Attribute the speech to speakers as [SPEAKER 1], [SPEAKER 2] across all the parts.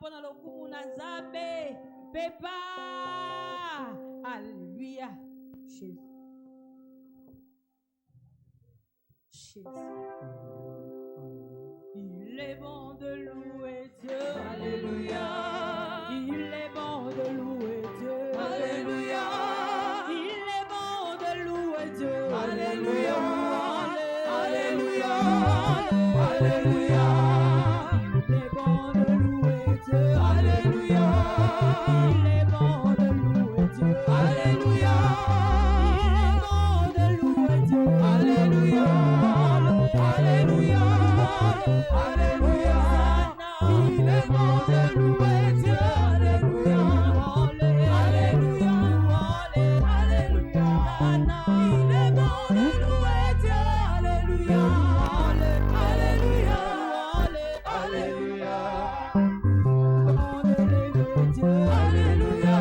[SPEAKER 1] pendant le coup Nazabé. Pépa. Alléluia. Jésus. Il est bon de louer Dieu. Alléluia. Il est bon de louer Dieu. Alléluia. Il est bon de louer Dieu. Alléluia. Alléluia. Alléluia. Il est bon de louer Dieu. Alléluia. Il est bon de louer Dieu. Alléluia. Il est bon de louer Dieu. Alléluia. Alléluia. Alléluia. Il est bon de louer Dieu. Alléluia. Alléluia. Alléluia. Il est bon de louer Dieu. Alléluia. Alléluia. Alléluia. Alléluia. Élevé Dieu. Alléluia.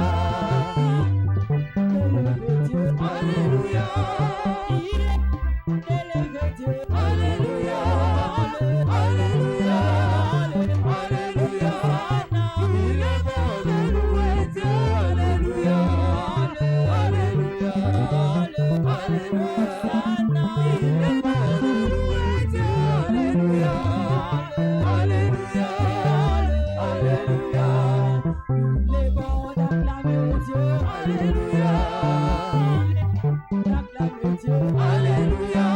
[SPEAKER 1] Élevé Dieu. Alléluia. Alléluia. Alléluia. Il est bon de louer Dieu. Alléluia. Alléluia. Alléluia. Il est bon de louer Dieu. Alléluia. Alléluia. Alléluia. Il est bon d'acclamer Dieu. Alléluia. D'acclamer Dieu. Alléluia.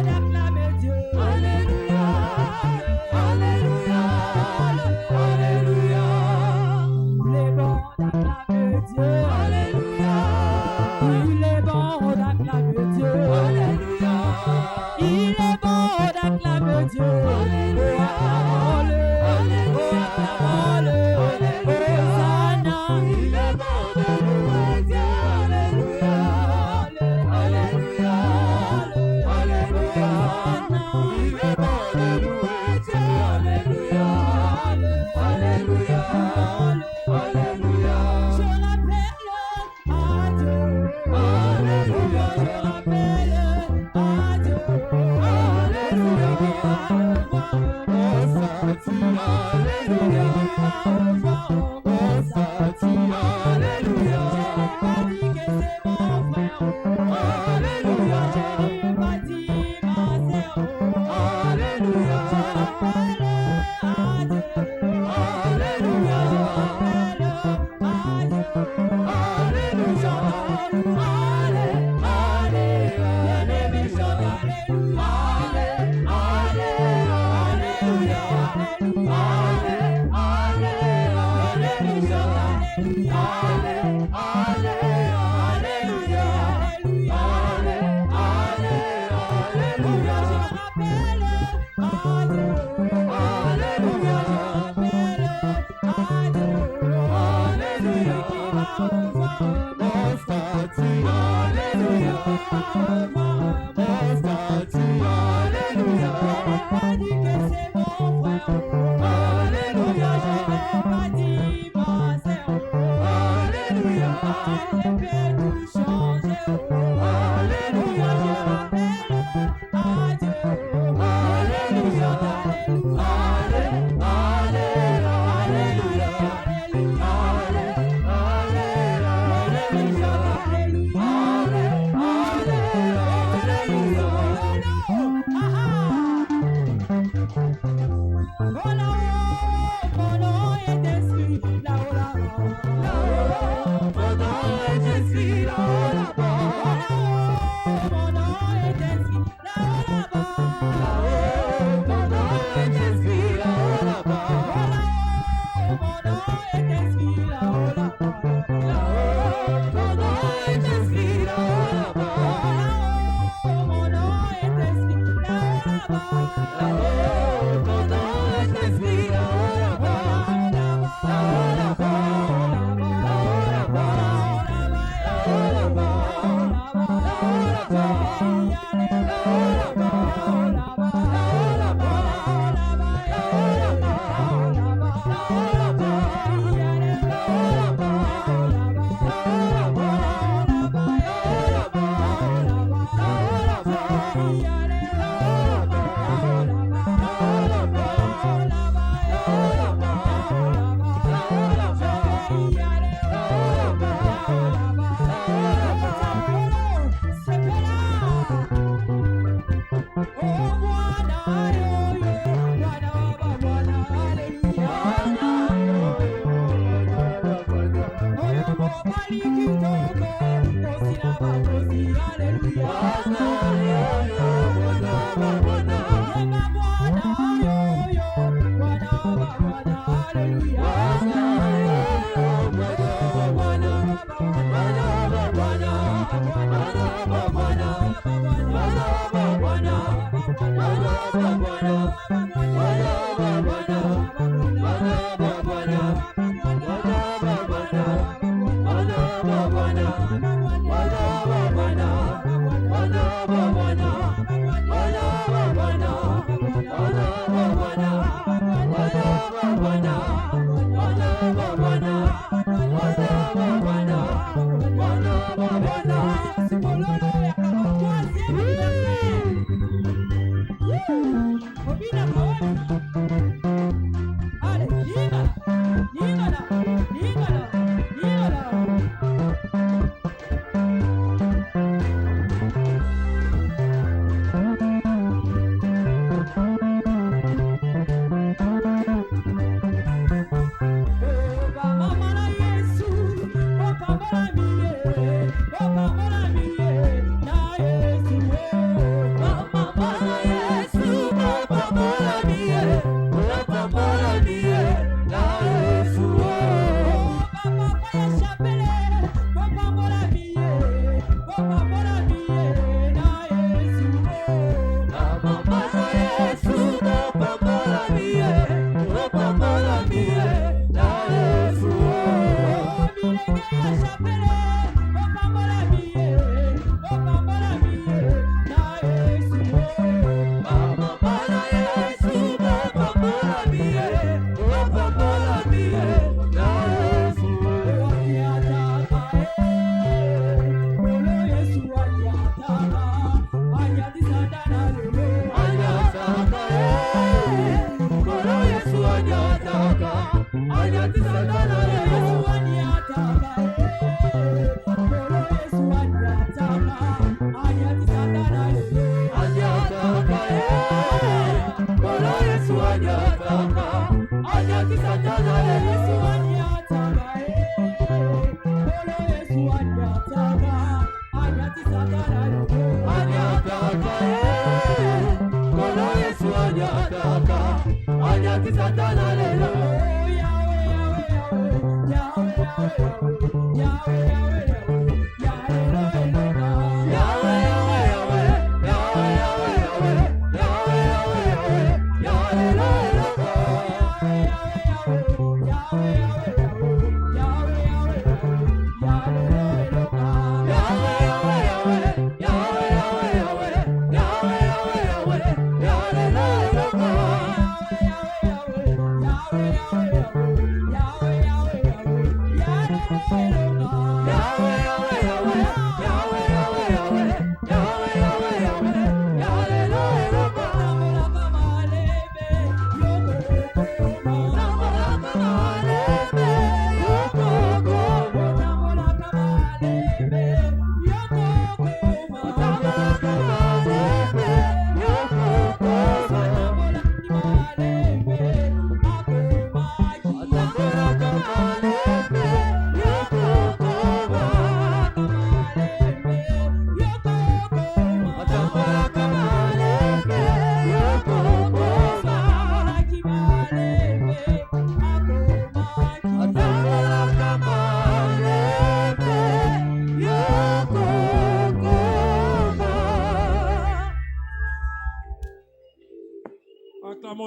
[SPEAKER 1] Il est bon d'acclamer Dieu. Alléluia. Alléluia. Alléluia. Il est bon d'acclamer Dieu. Alléluia. Il est bon d'acclamer Dieu. Alléluia. Il est bon d'acclamer Dieu. Alléluia. Alléluia.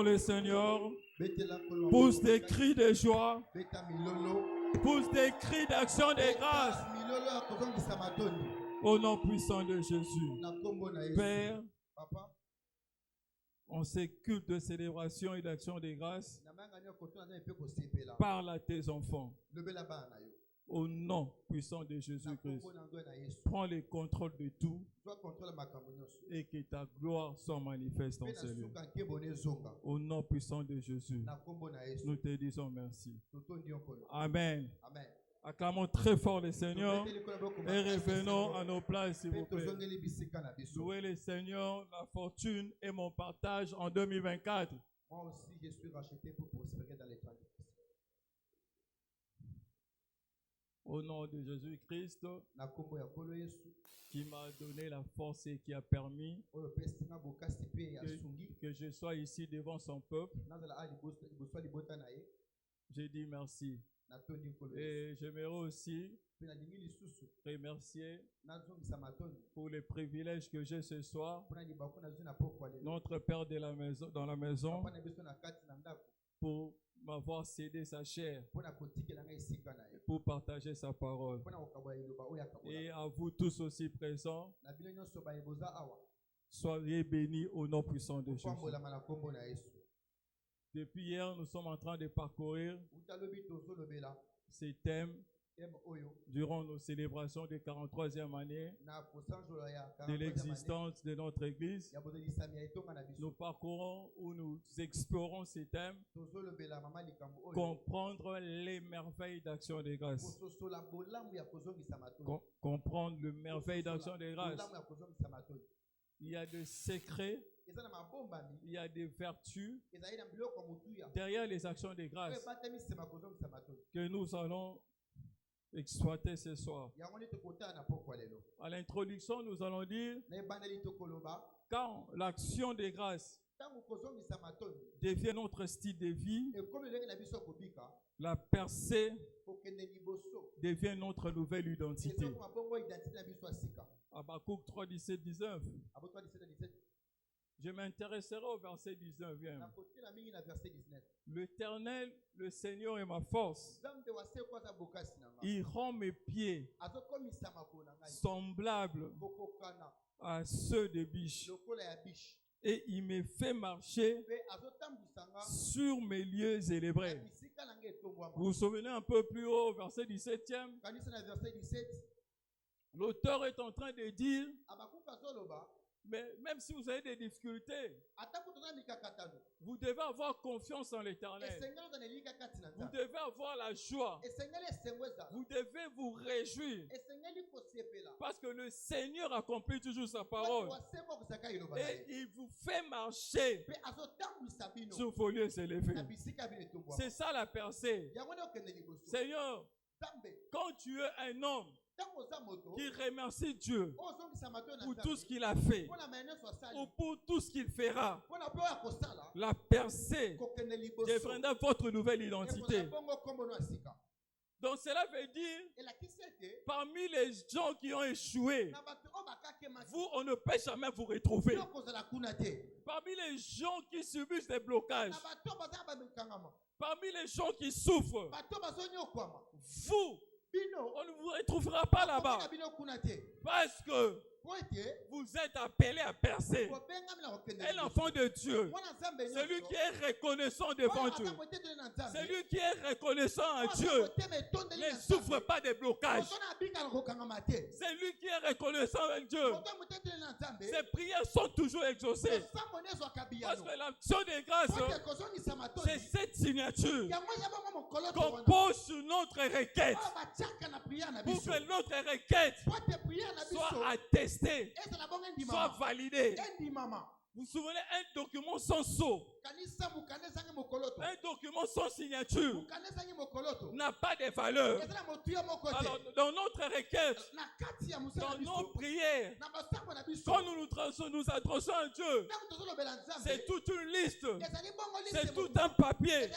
[SPEAKER 2] Le Seigneur, pousse des cris de joie, pousse des cris d'action de grâce au nom puissant de Jésus. Père, en ces cultes de célébration et d'action de grâce, parle à tes enfants. Au nom puissant de Jésus-Christ, prends le contrôle de tout et que ta gloire soit manifeste en ce lieu. Au nom puissant de Jésus, nous te disons merci. Amen. Acclamons très fort le Seigneur et revenons à nos places, s'il vous plaît. Louez le Seigneur, la fortune est mon partage en 2024.
[SPEAKER 3] Moi aussi, je suis racheté pour prospérer dans les temps.
[SPEAKER 2] Au nom de Jésus-Christ, qui m'a donné la force et qui a permis que je sois ici devant son peuple, j'ai dit merci. Et j'aimerais aussi remercier pour les privilèges que j'ai ce soir, notre Père de la maison, dans la maison, pour m'avoir cédé sa chair, pour partager sa parole. Et à vous tous aussi présents, soyez bénis au nom puissant de Jésus. Depuis hier, nous sommes en train de parcourir ces thèmes durant nos célébrations de 43e année de l'existence de notre Église. Nous parcourons ou nous explorons ces thèmes, comprendre les merveilles d'action de grâce. Comprendre le merveille d'action de grâce. Il y a des secrets, il y a des vertus derrière les actions de grâce que nous allons exploiter ce soir. À l'introduction, nous allons dire quand l'action de grâce devient notre style de vie, la percée devient notre nouvelle identité. Habakkuk 3, 17, 19. Je m'intéresserai au verset 19e. L'Éternel, le Seigneur est ma force. Il rend mes pieds semblables à ceux de biche. Et il me fait marcher sur mes lieux élevé. Vous vous souvenez un peu plus haut, au verset 17e? L'auteur est en train de dire, mais même si vous avez des difficultés, vous devez avoir confiance en l'Éternel. Vous devez avoir la joie. Vous devez vous réjouir. Parce que le Seigneur accomplit toujours sa parole. Et il vous fait marcher sur vos lieux élevés. C'est ça la percée. Seigneur, quand tu es un homme qui remercie Dieu pour tout ce qu'il a fait ou pour tout ce qu'il fera, la percée deviendra votre nouvelle identité. Donc cela veut dire, parmi les gens qui ont échoué, vous, on ne peut jamais vous retrouver. Parmi les gens qui subissent des blocages, parmi les gens qui souffrent, vous, on ne vous retrouvera pas là-bas. Parce que vous êtes appelé à percer. Un enfant de Dieu, celui qui est reconnaissant devant Dieu, celui qui est reconnaissant à Dieu, ne souffre pas de blocages. Celui qui est reconnaissant à Dieu, ses prières sont toujours exaucées. Parce que l'action de grâce, c'est cette signature qu'on pose sur notre requête pour que notre requête soit attestée, soit validée. Vous vous souvenez, un document sans sceau, un document sans signature n'a pas de valeur. Alors, dans notre requête, dans nos prières, quand nous nous adressons à Dieu, c'est toute une liste, c'est tout un papier,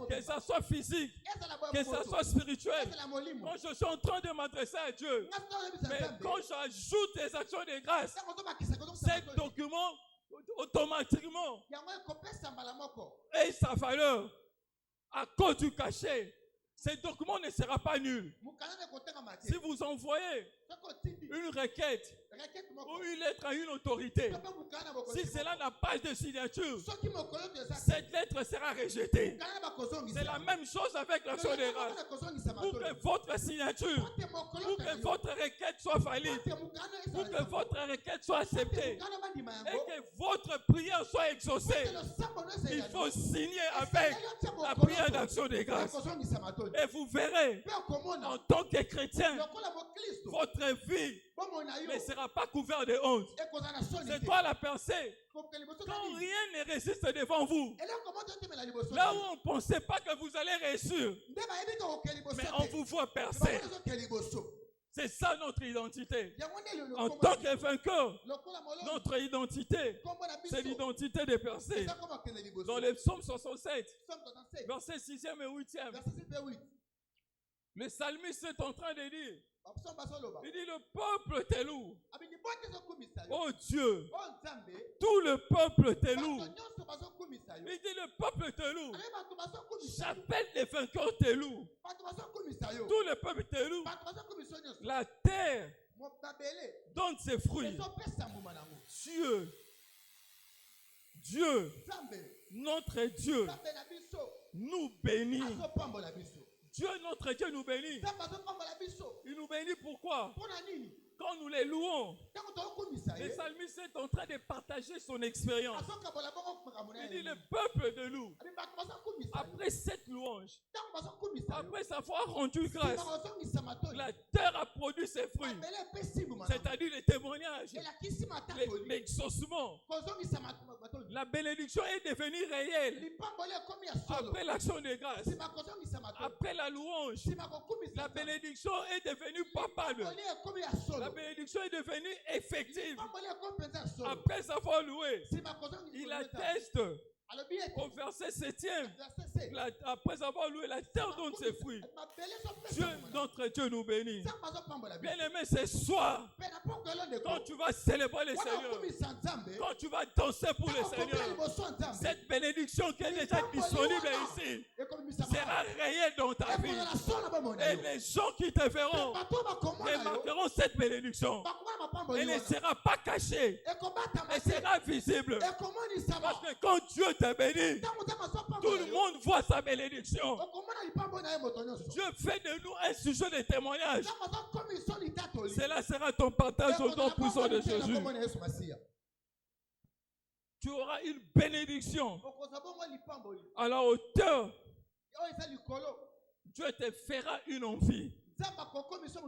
[SPEAKER 2] que ça soit physique, que ça soit spirituel. Quand je suis en train de m'adresser à Dieu, mais quand j'ajoute des actions de grâce, ces documents automatiquement et sa valeur à cause du cachet, ce document ne sera pas nul. Si vous envoyez une requête ou une lettre à une autorité, si cela n'a pas de signature, cette lettre sera rejetée. C'est la même chose avec l'action de grâce. Pour que votre signature, pour que votre requête soit valide, pour que votre requête soit acceptée et que votre prière soit exaucée, il faut signer avec la prière d'action de grâce. Et vous verrez, en tant que chrétien, votre vie ne sera pas couverte de honte. C'est quoi la percée? Quand rien ne résiste devant vous, là où on ne pensait pas que vous allez réussir, mais on vous voit percer. C'est ça notre identité. En tant que vainqueur, notre identité, c'est l'identité des percées. Dans le psaume 67, verset 6e et 8e, Le psalmiste est en train de dire, il dit le peuple te loue. Oh Dieu, tout le peuple te loue. Il dit le peuple te loue. Chapelle des vainqueurs te loue. Tout le peuple te loue. La terre donne ses fruits. Dieu, notre Dieu, nous bénit. Dieu, notre Dieu, nous bénit. Il nous bénit pourquoi? Quand nous les louons, le psalmiste est en train de partager son expérience. Il dit le peuple de loue. Après cette louange, après avoir rendu grâce, la terre a produit ses fruits. C'est-à-dire les témoignages, l'exaucement. La bénédiction est devenue réelle. Après l'action de grâce, après la louange, la bénédiction est devenue palpable. La bénédiction est devenue effective. Après avoir loué, il atteste au verset 7e. Après avoir loué, la terre donne ses fruits. Dieu, notre Dieu, nous bénit. Bien aimé, ce soir, quand tu vas célébrer le Seigneur, quand tu vas danser pour le Seigneur, cette bénédiction qui est déjà disponible ici sera réelle dans ta vie. Et les gens qui te verront remarqueront cette bénédiction. Elle ne sera pas cachée. Elle sera visible. Parce que quand Dieu te bénit, tout le monde voit sa bénédiction. Dieu fait de nous un sujet de témoignage. Cela sera ton partage au nom puissant de Jésus. Tu auras une bénédiction à la hauteur. Dieu te fera une envie.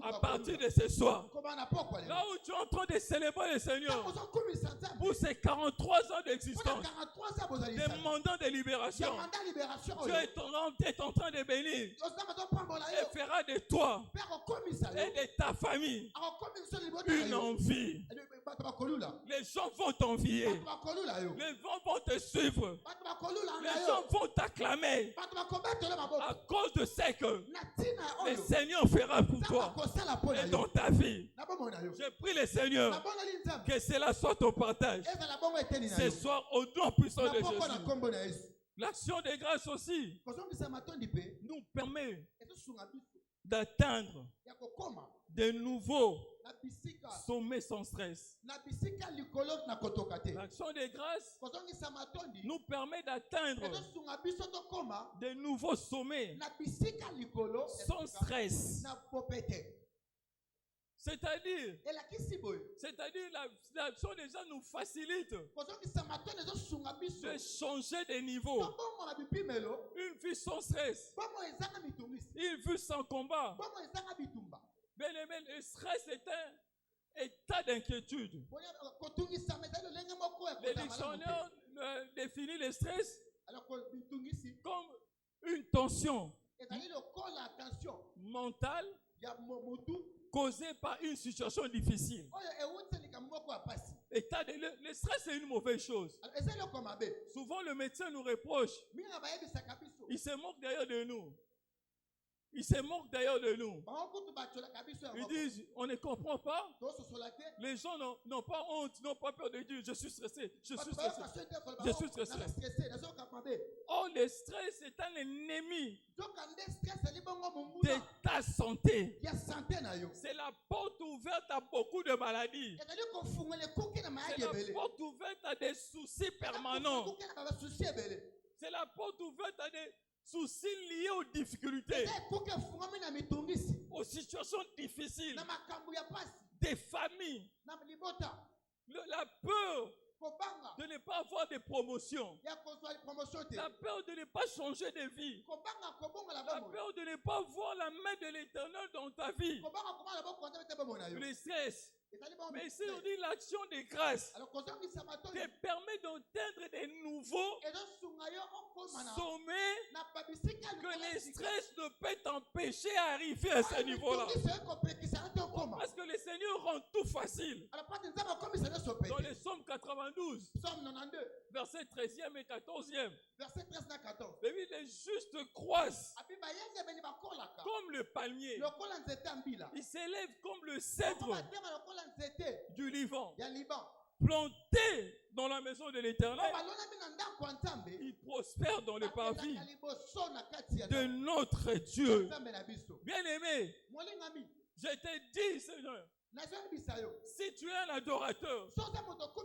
[SPEAKER 2] À partir de ce soir, là où tu es en train de célébrer le Seigneur pour ses 43 ans d'existence, demandant de libération, Dieu est en train de bénir et fera de toi et de ta famille une envie. Les gens vont t'envier, les gens vont te suivre, les gens vont t'acclamer à cause de ce que le Seigneur fera pour toi et dans ta vie. Je prie le Seigneur que cela soit ton partage ce soir au nom puissant de Jésus. L'action de grâce aussi nous permet d'atteindre de nouveaux sommets sans stress. L'action de grâce nous permet d'atteindre de nouveaux sommets sans stress. C'est-à-dire l'action déjà nous facilite de changer de niveau. Une vie sans stress, une vie sans combat. Bien aimé, le stress est un état d'inquiétude. Le dictionnaire définit le stress comme une tension mentale causée par une situation difficile. Le stress, c'est une mauvaise chose. Souvent, le médecin nous reproche. Il se moque d'ailleurs de nous. Ils se moquent d'ailleurs de nous. Ils disent, on ne comprend pas. Les gens n'ont pas honte, n'ont pas peur de dire, je suis stressé, je suis stressé, je suis stressé. Oh, le stress est un ennemi de ta santé. C'est la porte ouverte à beaucoup de maladies. C'est la porte ouverte à des soucis permanents. C'est la porte ouverte à des soucis liés aux difficultés, aux situations difficiles, des familles, la peur de ne pas avoir de promotion, la peur de ne pas changer de vie, la peur de ne pas voir la main de l'Éternel dans ta vie, le stress. Mais ici on dit l'action de grâce te permet d'atteindre des nouveaux sommets que le stress ne peut t'empêcher d'arriver à ce niveau-là. Parce que le Seigneur rend tout facile. Dans le Psaume 92, verset 13e et 14e, les justes croissent comme le palmier. Il s'élève comme le cèdre du Liban. Planté dans la maison de l'Éternel, il prospère dans le parvis de notre Dieu. Bien-aimé, je te dis, Seigneur, si tu es un adorateur,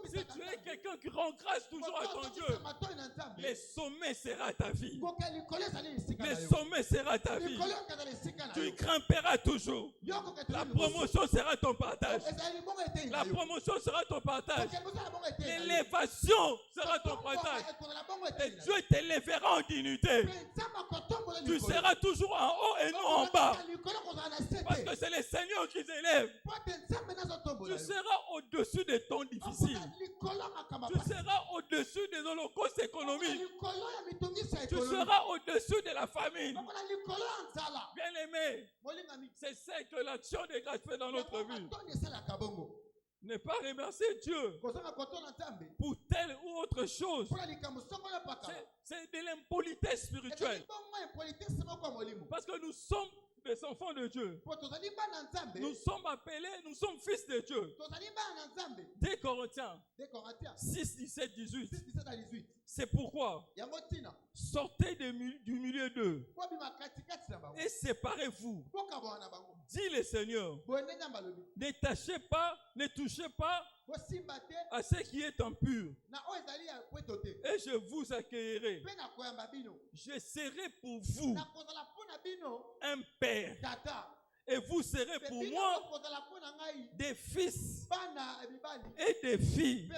[SPEAKER 2] si tu es quelqu'un qui rend grâce toujours à ton Dieu, les sommets sera ta vie. Les sommets sera ta vie. Tu grimperas toujours. La promotion sera ton partage. La promotion sera ton partage. L'élévation sera ton partage. Et Dieu t'élèvera en dignité. Tu seras toujours en haut et non en bas. Parce que c'est le Seigneur qui t'élève. Tu seras au-dessus des temps difficiles. Tu seras au-dessus des holocaustes économiques. Tu seras au-dessus de la famine. Bien-aimé, c'est ça que l'action de grâce fait dans notre vie. Ne pas remercier Dieu pour telle ou autre chose. C'est de l'impolitesse spirituelle. Parce que nous sommes des enfants de Dieu. Nous sommes appelés, nous sommes fils de Dieu. 2 Corinthiens 6, 17, 18. C'est pourquoi sortez du milieu d'eux et séparez-vous. Dit le Seigneur, ne touchez pas à ce qui est impur. Et je vous accueillerai. Je serai pour vous un père. Et vous serez pour moi des fils et des filles.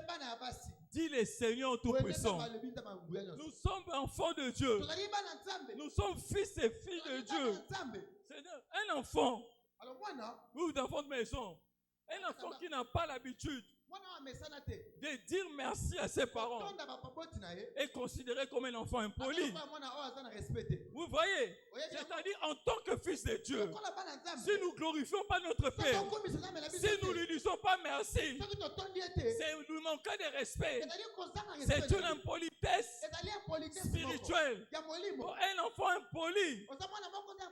[SPEAKER 2] Dit le Seigneur Tout-Puissant. Nous sommes enfants de Dieu. Nous sommes fils et filles de Dieu. Seigneur, un enfant, ou d'enfant de maison, un enfant qui n'a pas l'habitude de dire merci à ses parents est considéré comme un enfant impoli. Vous voyez, c'est-à-dire en tant que fils de Dieu, si nous ne glorifions pas notre Père, si nous ne lui disons pas merci, c'est lui manquer de respect. C'est une impolitesse spirituelle. Un enfant impoli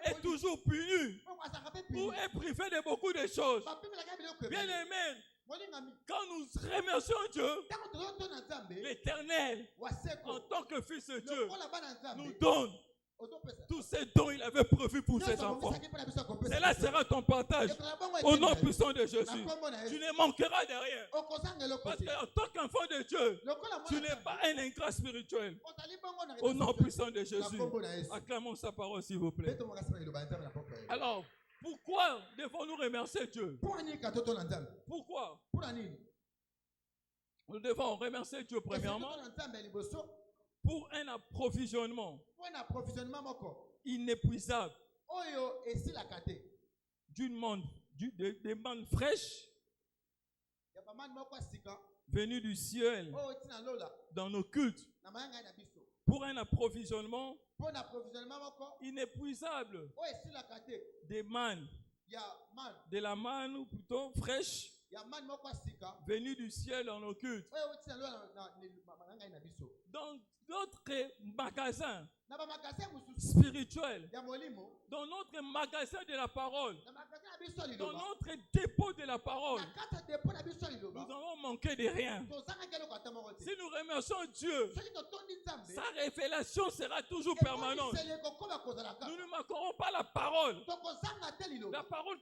[SPEAKER 2] est toujours puni ou est privé de beaucoup de choses. Bien aimé, quand nous remercions Dieu, l'Éternel, en tant que fils de Dieu, nous donne tous ces dons il avait prévus pour ses enfants. Cela sera ton partage au nom puissant de Jésus. Tu ne manqueras de rien. Parce qu'en tant qu'enfant de Dieu, tu n'es pas un ingrat spirituel. Au nom puissant de Jésus. Acclamons sa parole s'il vous plaît. Alors, pourquoi devons-nous remercier Dieu? Pourquoi? Nous devons remercier Dieu premièrement pour un approvisionnement inépuisable des mannes fraîches venues du ciel dans nos cultes. Pour un approvisionnement inépuisable des mannes, de la manne ou plutôt fraîche venue du ciel dans nos cultes. Dans d'autres magasins spirituels, dans notre magasin de la parole, dans notre dépôt de la parole, nous avons manqué de rien. Si nous remercions Dieu, sa révélation sera toujours permanente. Nous ne manquerons pas la parole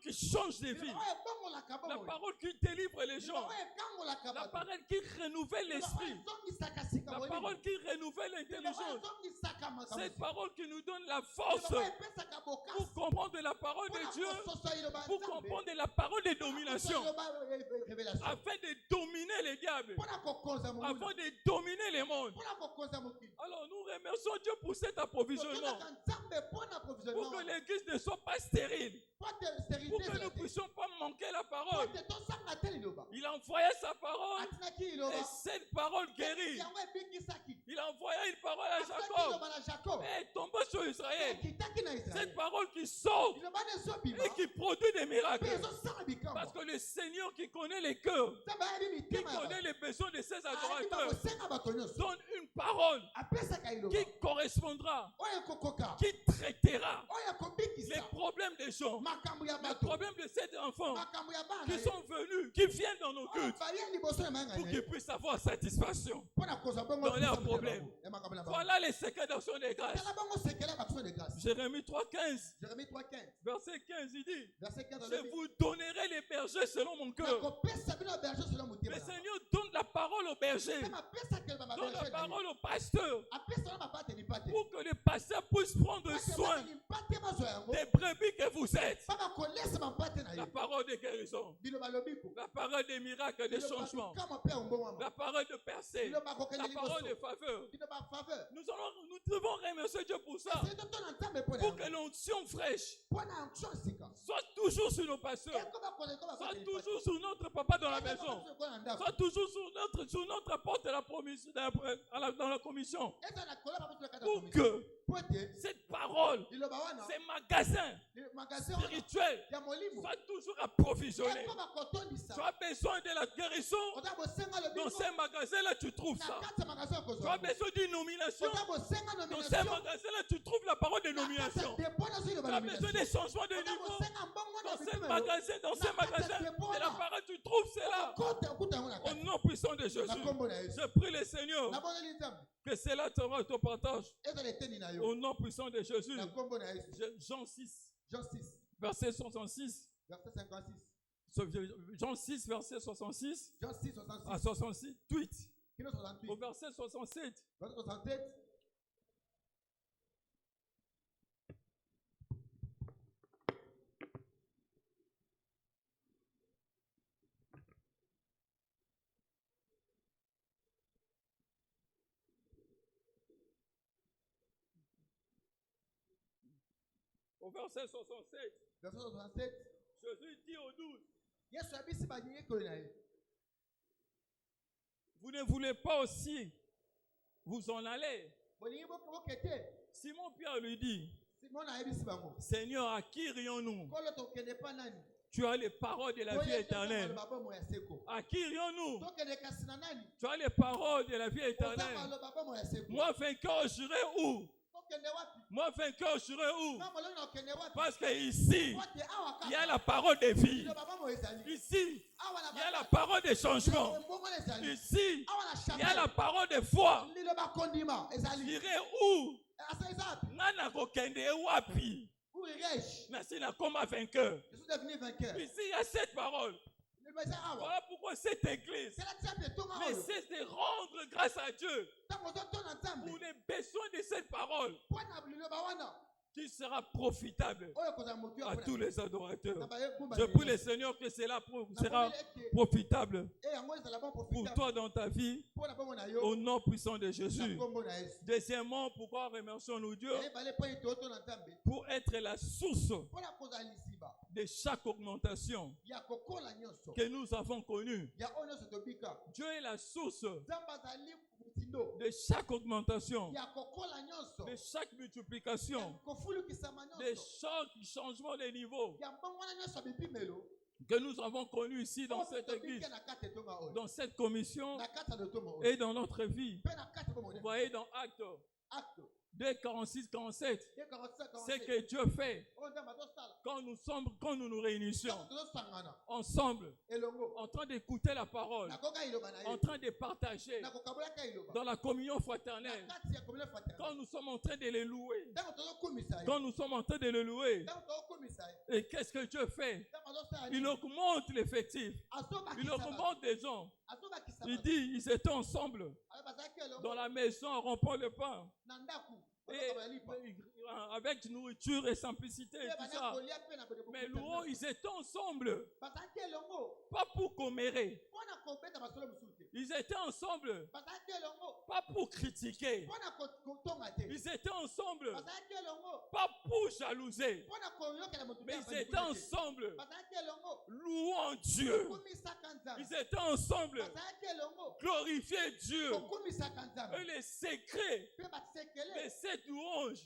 [SPEAKER 2] qui change les vies, la parole qui délivre les gens, la parole qui renouvelle l'esprit, la parole qui renouvelle l'intelligence, cette parole qui nous donne la force pour comprendre la parole de Dieu, pour comprendre la parole de domination, afin de dominer les diables, afin de dominer les mondes. Alors nous remercions Dieu pour cet approvisionnement, pour que l'église ne soit pas stérile, pour que nous ne puissions pas manquer la parole. Il a envoyé sa parole et cette parole guérit. Il a envoyé une parole à Jacob et est tombé sur Israël. Cette parole qui sort et qui produit des miracles. Parce que le Seigneur qui connaît les cœurs, qui connaît les besoins de ses adorateurs, donne une parole qui correspondra, qui traitera gens, le problème de ces enfants qui sont venus, qui viennent dans nos cultes, pour qu'ils puissent avoir satisfaction dans leurs problèmes. Voilà les secrets d'action des grâces. Jérémie 3,15. Verset 15, il dit, je vous donnerai les bergers selon mon cœur. Le Seigneur donne la parole au berger, donne la parole au pasteur, pour que les pasteurs puissent prendre soin des brebis que vous êtes. La parole de guérison, la parole des miracles, des changements, la parole de percée, la parole de faveur. Nous devons remercier Dieu pour ça, pour que l'onction fraîche soit toujours sur nos pasteurs, soit toujours sur notre papa dans la maison, soit toujours sur notre porte de la promission, dans la commission, pour que cette parole, ces magasins spirituels soient toujours approvisionnés. Tu as besoin de la guérison, dans ces magasins-là tu trouves ça. Tu as besoin d'une nomination, dans ces magasins-là tu trouves la parole de nomination. Tu as besoin des changements de niveau, dans ces magasins de la parole tu trouves cela. Au nom puissant de Jésus, je prie le Seigneur que cela sera ton partage. Au nom puissant de Jésus. Jean 6, verset 66. Jean 6, verset 66 à 68. Au verset 67. Au verset 67, Jésus dit aux 12, vous ne voulez pas aussi vous en aller. Simon Pierre lui dit, Seigneur, à qui irions-nous? Tu as les paroles de la vie éternelle. À qui irions-nous? Tu as les paroles de la vie éternelle. Moi, vainqueur, j'irai où? Moi, vainqueur, je serai où? Parce qu'ici, il y a la parole de vie. Ici, il y a la parole de changement. Ici, il y a la parole de foi. J'irai où? Nana kokende wapi? Nasi na koma vainqueur. Ici, il y a cette parole. Voilà pourquoi cette église essaie de rendre grâce à Dieu pour les besoins de cette parole qui sera profitable à tous les adorateurs. Je prie le Seigneur que cela sera profitable pour toi dans ta vie au nom puissant de Jésus. Deuxièmement, pourquoi remercions-nous Dieu? Pour être la source de chaque augmentation que nous avons connue. Dieu est la source de chaque augmentation, de chaque multiplication, de chaque changement de niveau que nous avons connu ici dans cette église, dans cette commission et dans notre vie. Vous voyez dans Actes 2, 46, 47, c'est que Dieu fait quand nous nous réunissions ensemble, en train d'écouter la parole, en train de partager dans la communion fraternelle, quand nous sommes en train de les louer, et qu'est-ce que Dieu fait? Il augmente l'effectif, il augmente des gens. Il dit, ils étaient ensemble dans la maison en rompant le pain. Et avec nourriture et simplicité, tout ça. Mais louons, ils étaient ensemble. Pas pour commérer. Ils étaient ensemble. Pas pour critiquer. Ils étaient ensemble. Pas pour jalouser. Mais ils étaient ensemble. Louant Dieu. Ils étaient ensemble. Glorifier Dieu. Et les secrets de cette louange.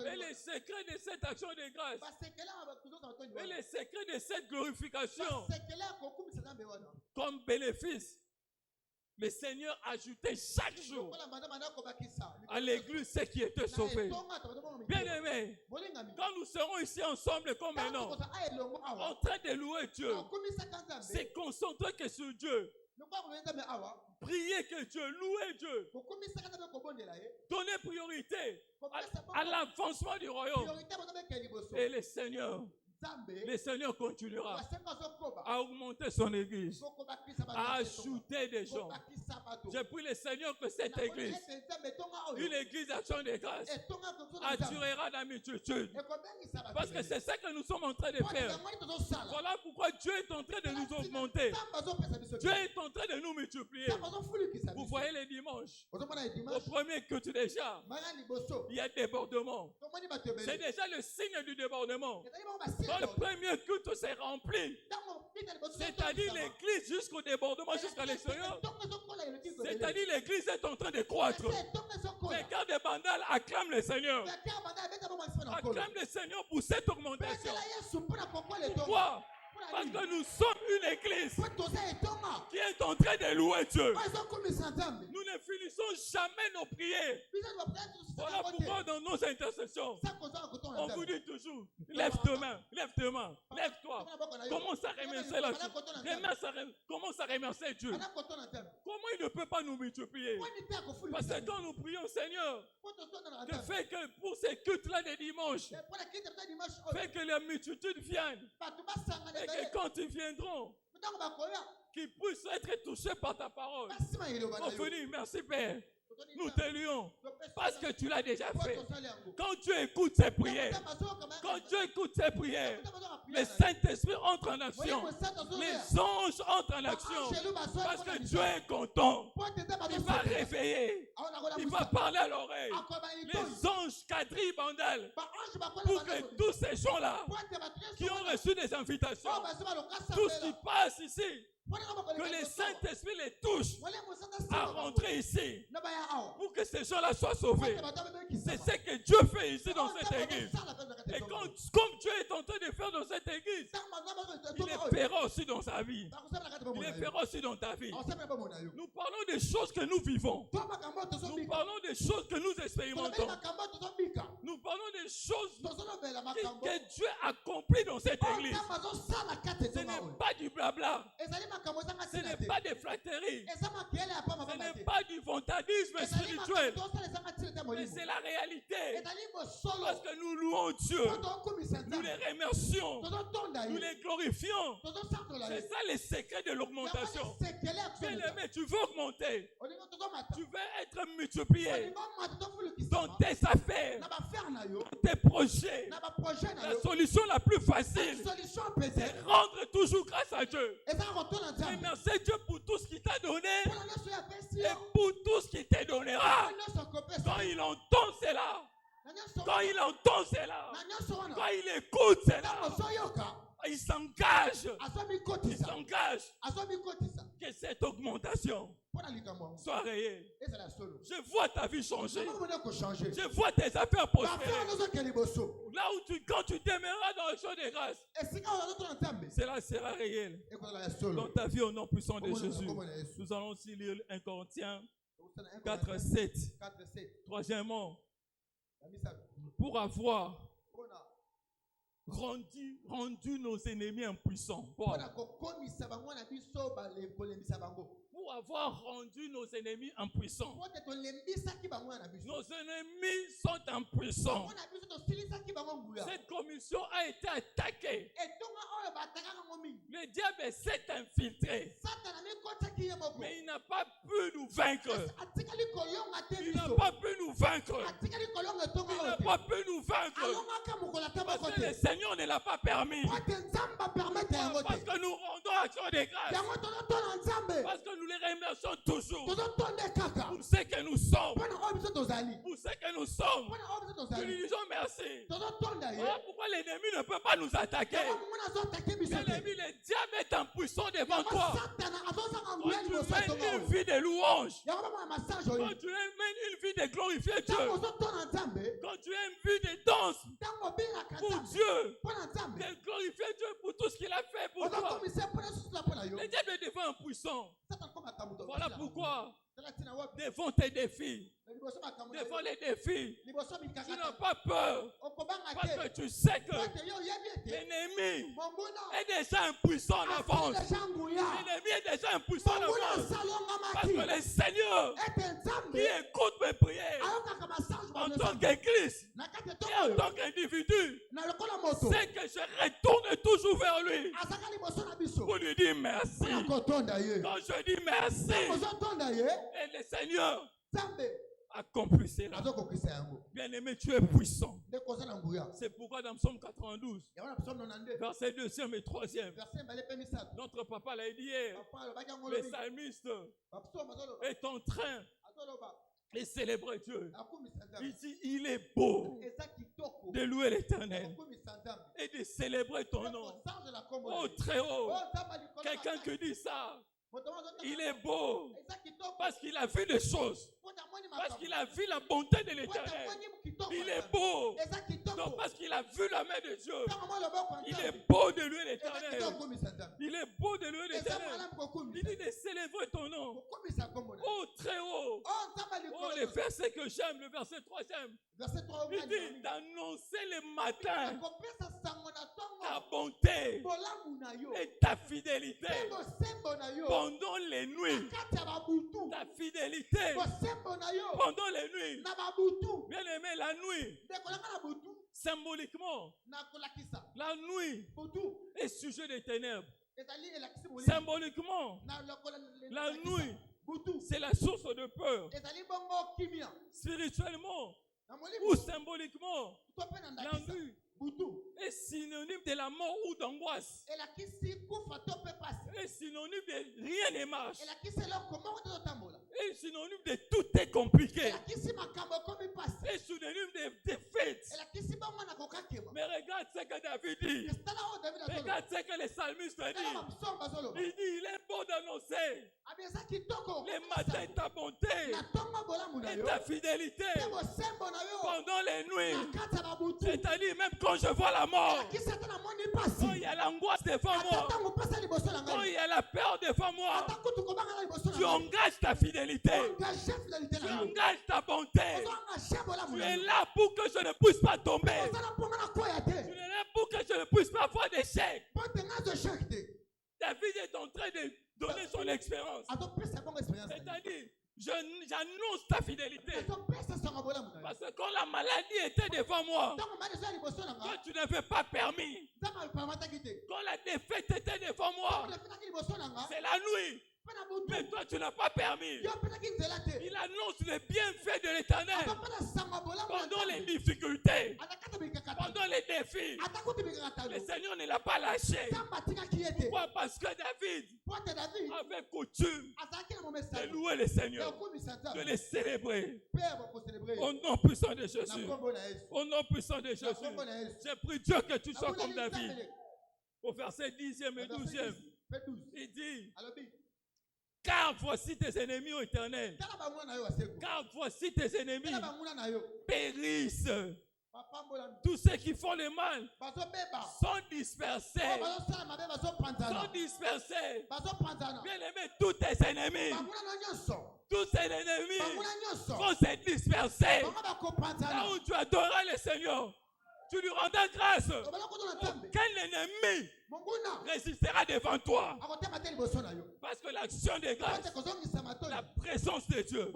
[SPEAKER 2] Et les secrets de cette action de grâce. Et les secrets de cette glorification. Comme bénéfice. Le Seigneur ajoutait chaque jour à l'église ceux qui étaient sauvés. Bien-aimés, quand nous serons ici ensemble comme maintenant, en train de louer Dieu, c'est concentrer que sur Dieu. Prier que Dieu, louer Dieu. Donner priorité à l'avancement du royaume. Et le Seigneur continuera à augmenter son église, à ajouter des gens. Je prie le Seigneur que cette église, une église d'action de grâce, attirera la multitude. Parce que c'est ça que nous sommes en train de faire. Voilà pourquoi Dieu est en train de nous augmenter. Dieu est en train de nous multiplier. Vous voyez les dimanches, au premier culte déjà, il y a débordement. C'est déjà le signe du débordement. Quand le premier culte s'est rempli, c'est-à-dire l'église jusqu'au débordement, jusqu'à l'extérieur, c'est-à-dire l'église est en train de croître. Les gars de Bandal acclament le Seigneur. Acclament le Seigneur pour cette augmentation. Pourquoi? Parce que nous sommes une église qui est en train de louer Dieu. Nous ne finissons jamais nos prières. Voilà pourquoi dans nos intercessions, on vous dit toujours, lève tes mains, lève-toi. Commence à remercier la chose. Commence à remercier Dieu. Comment il ne peut pas nous multiplier? Parce que quand nous prions, Seigneur, de fait que pour ces cultes-là des dimanches, fait que la multitude vienne. Et que quand ils viendront, qu'ils puissent être touchés par ta parole. On finit, merci Père. Nous te louons parce que tu l'as déjà fait. Quand Dieu écoute ses prières, le Saint-Esprit entre en action. Les anges entrent en action. Parce que Dieu est content. Il va réveiller. Il va parler à l'oreille. Les anges quadrillent Bandal. Pour que tous ces gens-là qui ont reçu des invitations, tout ce qui passe ici, que le Saint-Esprit les touche à rentrer ici pour que ces gens-là soient sauvés. C'est ce que Dieu fait ici dans cette église. Et comme Dieu est en train de faire dans cette église, il le fera aussi dans sa vie. Il le fera aussi dans ta vie. Nous parlons des choses que nous vivons. Nous parlons des choses que nous expérimentons. Nous parlons des choses que Dieu accomplit dans cette église. Ce n'est pas du blabla. Ce n'est pas des flatteries. Ce n'est pas du vantardisme spirituel. Mais c'est la réalité. Parce que nous louons Dieu. Nous les remercions. Nous les glorifions. C'est ça le secret de l'augmentation. Bien-aimé, tu veux augmenter. Tu veux être multiplié dans tes affaires, dans tes projets. La solution la plus facile, c'est rendre toujours grâce à Dieu. Remercier Dieu pour tout ce qu'il t'a donné et pour tout ce qu'il te donnera. Quand il entend cela, quand il écoute cela, il s'engage que cette augmentation soit réelle. Je vois ta vie changer. Je vois tes affaires prospérer. Là où quand tu t'aimeras dans le champ de grâce, cela sera réel dans ta vie au nom puissant de Jésus. Nous allons aussi lire 1 Corinthiens 4, 7. Troisièmement, pour avoir rendu nos ennemis impuissants. Pour avoir rendu nos ennemis impuissants. Nos ennemis sont impuissants. Cette commission a été attaquée. Le diable s'est infiltré. Mais il n'a pas pu nous vaincre. Il n'a pas pu nous vaincre. Parce que le Seigneur ne l'a pas permis. Parce que nous rendons action de grâce. Parce que nous les remercions toujours. Pour ce que nous sommes. Nous lui disons merci. Voilà pourquoi l'ennemi ne peut pas nous attaquer. L'ennemi, le diable est impuissant devant toi. Quand tu mènes une vie de louange, quand tu mènes une vie de glorifier Dieu, quand tu as une vie de danse pour Dieu, de glorifier Dieu pour tout ce qu'il a fait pour toi, le diable devient impuissant. Voilà pourquoi, devant tes défis, devant les défis, tu n'as pas peur. Parce que tu sais que l'ennemi est déjà impuissant en avance. L'ennemi est déjà impuissant en avance. Parce que le Seigneur qui écoute mes prières en tant qu'Église et en tant qu'individu, c'est que je retourne toujours vers lui pour lui dire merci. Quand je dis merci, et le Seigneur accomplit cela. Bien-aimé, tu es puissant. C'est pourquoi dans Psaume 92, verset 2 et 3e, notre papa l'a dit hier, le psalmiste est en train de célébrer Dieu. Il dit, il est beau de louer l'Éternel et de célébrer ton nom. Oh, très haut. Quelqu'un qui dit ça, il est beau parce qu'il a vu des choses, parce qu'il a vu la bonté de l'Éternel. Il est beau donc parce qu'il a vu la main de Dieu. Il est beau de louer l'Éternel. Il est beau de louer l'Éternel. Il dit de célébrer ton nom. Oh, très haut. Oh, le verset que j'aime, le verset 3e. Il dit d'annoncer le matin ta bonté et ta fidélité pendant les nuits. Ta fidélité pendant les nuits. Bien aimé, la nuit, symboliquement, la nuit est sujet des ténèbres. Symboliquement, la nuit, c'est la source de peur. Spirituellement ou symboliquement, la nuit est synonyme de la mort ou d'angoisse. Est synonyme de rien ne marche. Est synonyme de tout est compliqué. Est synonyme de défaite. Mais regarde ce que David dit. Regarde ce que les psalmistes disent. Il dit, il est bon d'annoncer les matins ta bonté et ta fidélité pendant les nuits. C'est-à-dire même quand je vois la mort, quand il y a l'angoisse devant moi, quand il y a la peur devant moi, tu engages ta fidélité, tu engages ta bonté. Tu es là pour que je ne puisse pas tomber. Tu es là pour que je ne puisse pas avoir d'échec. David est en train de donner son expérience. C'est-à-dire, j'annonce ta fidélité. Parce que quand la maladie était devant moi, quand tu n'avais pas permis, quand la défaite était devant moi, c'est la nuit. Mais toi, tu n'as pas permis. Il annonce les bienfaits de l'Éternel pendant les difficultés, pendant les défis. Le Seigneur ne l'a pas lâché. Pourquoi? Parce que David avait coutume de louer le Seigneur, de les célébrer. Au nom puissant de Jésus. Au nom puissant de Jésus. J'ai pris Dieu que tu sois comme David. Au verset 10e et 12e, il dit: car voici tes ennemis, ô Éternel. Car voici tes ennemis périssent. Tous ceux qui font le mal sont dispersés. Sont dispersés. Bien aimé, tous tes ennemis. Tous tes ennemis vont se disperser. Là où tu adoras le Seigneur, tu lui rendras grâce. Quel ennemi résistera devant toi? Parce que l'action de grâce, la présence de Dieu,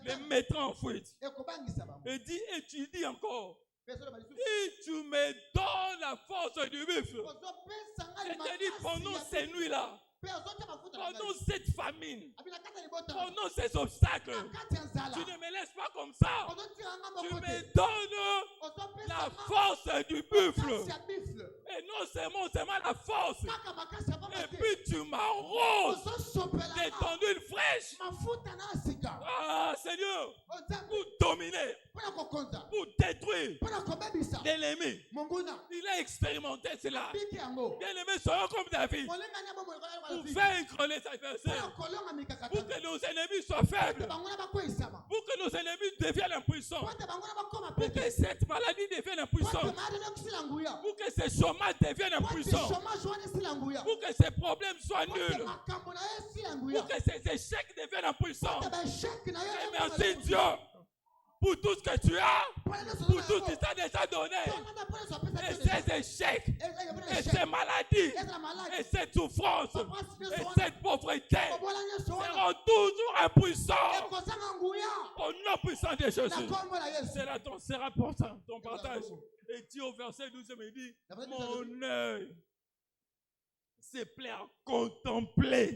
[SPEAKER 2] les mettra en fuite. Et dit, et tu dis encore, et tu me donnes la force du buffle. C'est-à-dire pendant ces nuits-là, pendant cette famine, pendant ces obstacles, tu ne me laisses pas comme ça. Tu me donnes la force du buffle. Et non seulement la force, et puis tu m'arroses d'étendue une fraîche. Ah Seigneur, pour dominer, pour détruire l'ennemi. Il a expérimenté cela. Bien aimé, soyons comme David. Pour vaincre les adversaires, pour que nos ennemis soient faibles, pour que nos ennemis deviennent impuissants, pour que cette maladie devienne impuissante, Pour que ces chômages deviennent impuissants. Pour que ces problèmes soient nuls. Pour que ces échecs deviennent impuissants. Et merci Dieu pour tout ce que tu as, pour tout ce qui t'a déjà donné. Et ces échecs, et ces maladies, et cette souffrance, et cette pauvreté seront toujours impuissants. Au nom puissant de Jésus. C'est là ton partage. Et Dieu au verset 12 me dit, mon œil se plaît à contempler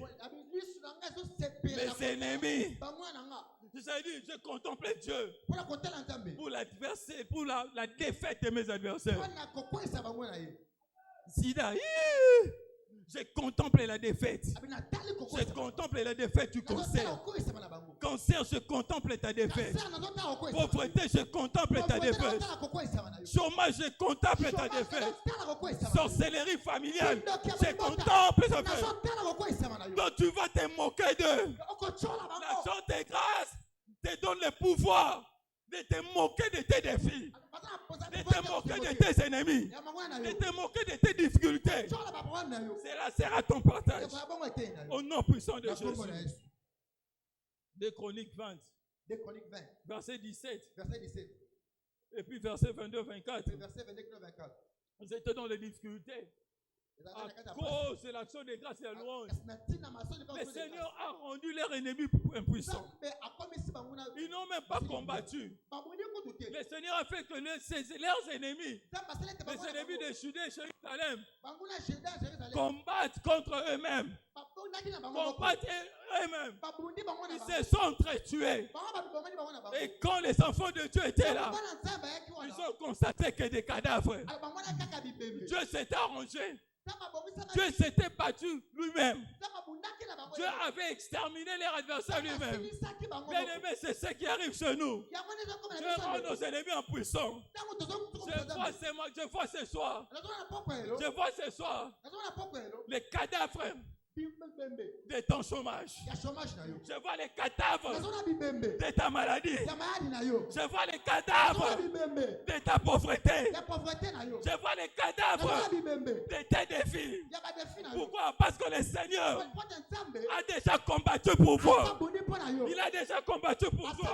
[SPEAKER 2] mes ennemis. Je contemplais Dieu pour l'adversaire, pour la défaite de mes adversaires. Je contemple la défaite. Je contemple la défaite du cancer. Cancer, je contemple ta défaite. Pauvreté, je contemple ta défaite. Chômage, je contemple ta défaite. Sorcellerie familiale, je contemple ta défaite. Donc tu vas te moquer d'eux. L'action de grâce te donne le pouvoir de te moquer de tes défis, de te moquer de tes ennemis, de te moquer de tes difficultés. Cela sera ton partage. Au nom puissant de Jésus. 2 Chroniques 20. Verset 17. Et puis verset 22-24. Vous êtes dans les difficultés. À cause de l'action de grâce et de louange, le Seigneur a rendu leurs ennemis impuissants. Ils n'ont même pas combattu. Le Seigneur a fait que leurs ennemis, les ennemis de Judée et Jérusalem, combattent contre eux-mêmes. Combattent eux-mêmes. Ils se sont entretués. Et quand les enfants de Dieu étaient là, ils ont constaté que des cadavres. Dieu s'est arrangé. Dieu s'était battu lui-même. Dieu avait exterminé les adversaires lui-même. Bien aimé, c'est ce qui arrive chez nous. Dieu rend nos ennemis impuissants. Je vois ce soir les cadavres de ton chômage. Je vois les cadavres de ta maladie. Je vois les cadavres de ta pauvreté. Je vois les cadavres de tes défis. Pourquoi? Parce que le Seigneur a déjà combattu pour vous. Il a déjà combattu pour vous.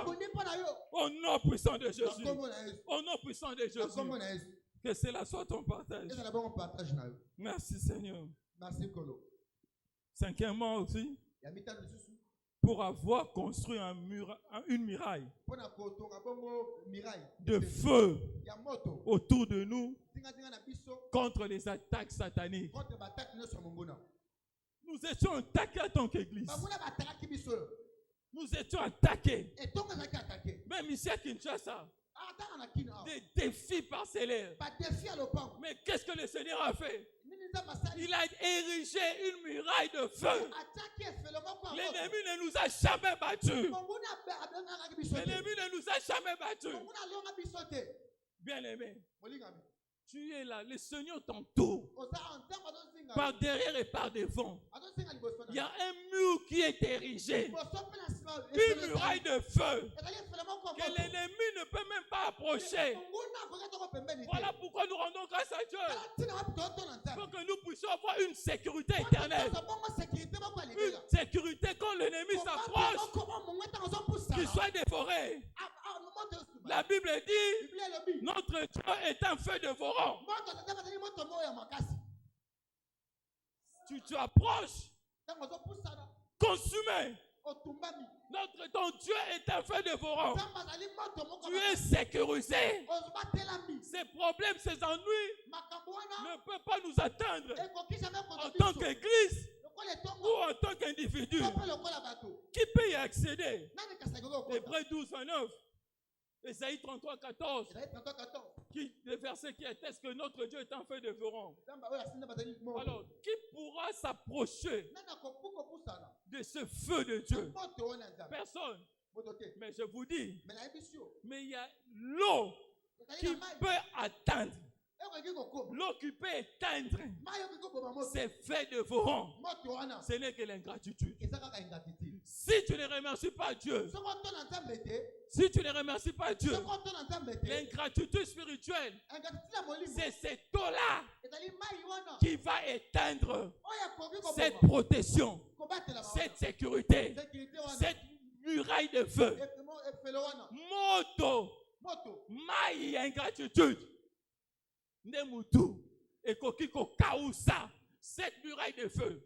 [SPEAKER 2] Au nom puissant de Jésus. Au nom puissant de Jésus. Que cela soit ton partage. Merci Seigneur. Cinquièmement aussi, pour avoir construit une muraille de feu autour de nous contre les attaques sataniques. Nous étions attaqués en tant qu'Église. Nous étions attaqués. Même ici à Kinshasa. Des défis parcellaires. Mais qu'est-ce que le Seigneur a fait? Il a érigé une muraille de feu. L'ennemi ne nous a jamais battus. L'ennemi ne nous a jamais battus. Bien-aimé, tu es là. Le Seigneur t'entoure par derrière et par devant. Il y a un mur qui est érigé. Une muraille de feu que l'ennemi ne peut même pas approcher. Voilà pourquoi nous rendons grâce à Dieu. Pour que nous puissions avoir une sécurité éternelle. Une sécurité quand l'ennemi s'approche, qu'il soit dévoré. La Bible dit, notre Dieu est un feu dévorant. Tu approches, consumé. Ton Dieu est un feu dévorant. Tu es sécurisé. Ces problèmes, ces ennuis ne peuvent pas nous atteindre en tant qu'Église ou en tant qu'individu. Qui peut y accéder? Hébreux 12, 29. Esaïe 33, 14. Le verset qui atteste que notre Dieu est un feu dévorant. Alors, qui pourra s'approcher de ce feu de Dieu? Personne. Mais je vous dis, mais il y a l'eau qui peut atteindre. L'eau qui peut éteindre ces faits dévorants. Ce n'est que l'ingratitude. Si tu ne remercies pas Dieu, si tu ne remercies pas Dieu, l'ingratitude spirituelle, c'est cette eau-là qui va éteindre cette protection, cette sécurité, cette muraille de feu. Moto, maï ingratitude, nemutu, et kokiko kausa, cette muraille de feu.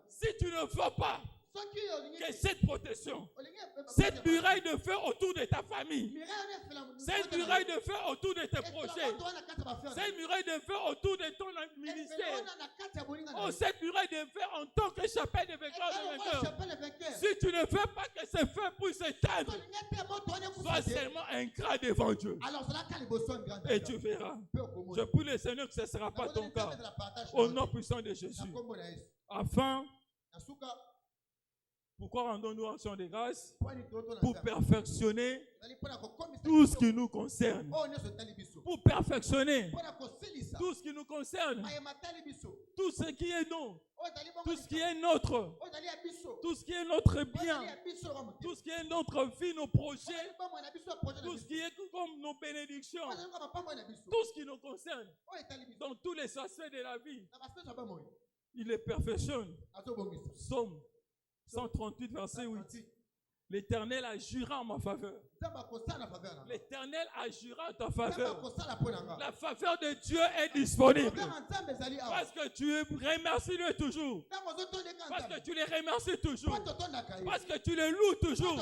[SPEAKER 2] Si tu ne veux pas que cette protection, cette muraille de feu autour de ta famille, cette muraille de feu autour de tes projets, cette muraille de feu autour de ton ministère, oh, cette muraille de feu en tant que chapelle de vainqueur, si tu ne veux pas que ce feu puisse s'éteindre, sois seulement ingrat devant Dieu. Et tu verras. Je prie le Seigneur que ce ne sera pas ton cas. Au nom puissant de Jésus. Afin, pourquoi rendons-nous action de grâce? Pour perfectionner tout ce qui nous concerne. Pour perfectionner tout ce qui nous concerne. Tout ce qui est nous. Tout ce qui est notre. Tout ce qui est notre bien. Tout ce qui est notre vie, nos projets. Tout ce qui est comme nos bénédictions. Tout ce qui nous concerne. Dans tous les aspects de la vie. Il les perfectionne. Somme 138, verset 8. L'Éternel agira en ma faveur. L'Éternel agira en ta faveur. La faveur de Dieu est disponible. Parce que tu remercies-le toujours. Parce que tu les remercies toujours. Parce que tu les loues toujours.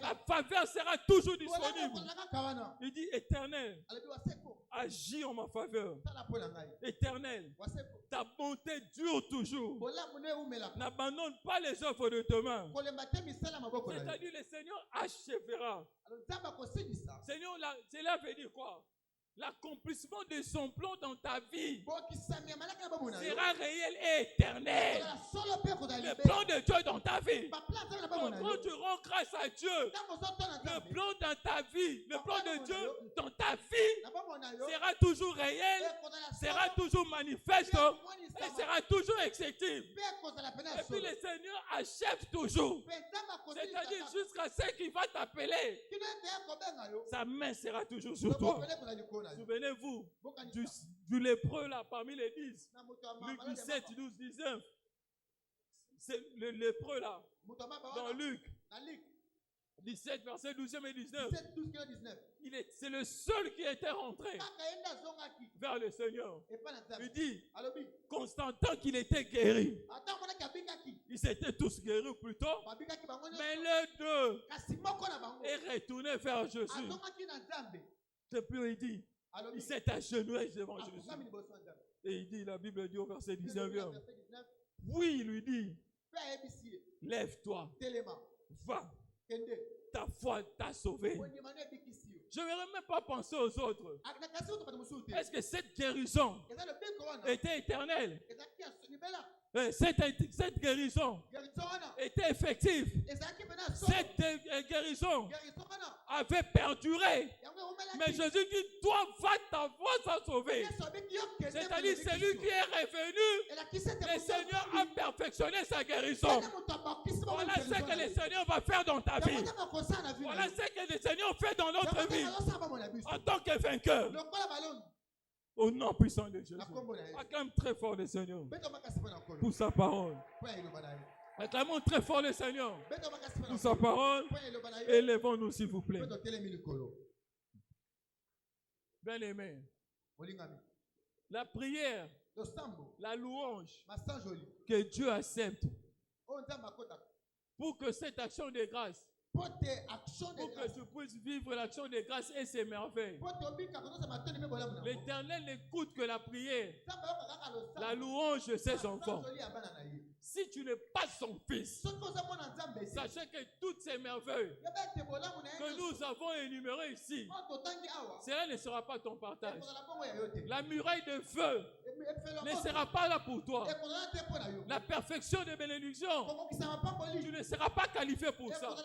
[SPEAKER 2] La faveur sera toujours disponible. Il dit, Éternel, agis en ma faveur. Éternel, ta bonté dure toujours. N'abandonne pas les œuvres de tes mains. C'est-à-dire, le Seigneur achèvera. Seigneur, cela veut dire quoi? L'accomplissement de son plan dans ta vie sera réel et éternel. Le plan de Dieu dans ta vie. Donc, quand tu rends grâce à Dieu, le plan dans ta vie, le plan de Dieu dans ta vie sera toujours réel, sera toujours manifeste et sera toujours exécutif. Et puis le Seigneur achève toujours. C'est-à-dire jusqu'à ce qu'il va t'appeler. Sa main sera toujours sur toi. Souvenez-vous du lépreux là parmi les 10. Luc 17, 12, 19. C'est le lépreux là. Dans Luc 17, verset 12 et 19. C'est le seul qui était rentré vers le Seigneur. Il dit, Constantin qu'il était guéri. Ils étaient tous guéris plutôt. Mais les deux est retourné vers Jésus. Et puis il dit, il s'est agenouillé devant Jésus. Et il dit, la Bible dit au verset 19, oui, il lui dit, lève-toi, va, ta foi t'a sauvé. Je ne vais même pas penser aux autres. Est-ce que cette guérison était éternelle? Cette guérison était effective. Cette guérison avait perduré. Mais Jésus dit, toi, va, ta voix t'a sauvé. C'est-à-dire, celui qui est revenu, le Seigneur a perfectionné sa guérison. Voilà ce que le Seigneur va faire dans ta vie. Voilà ce que le Seigneur fait dans notre vie. En tant que vainqueur. Au nom puissant de Jésus. Acclame très fort le Seigneur pour sa parole. Acclamons très fort le Seigneur pour sa parole. Élevons-nous s'il vous plaît. Bien-aimé, la prière, la louange que Dieu accepte pour que cette action de grâce, pour que tu puisses vivre l'action de grâce et ses merveilles. L'Éternel n'écoute que la prière, la louange de ses enfants. Si tu n'es pas son fils, sachez que toutes ces merveilles que nous avons énumérées ici, cela ne sera pas ton partage. La muraille de feu ne sera pas là pour toi. La perfection de bénédiction, tu ne seras pas qualifié pour ça.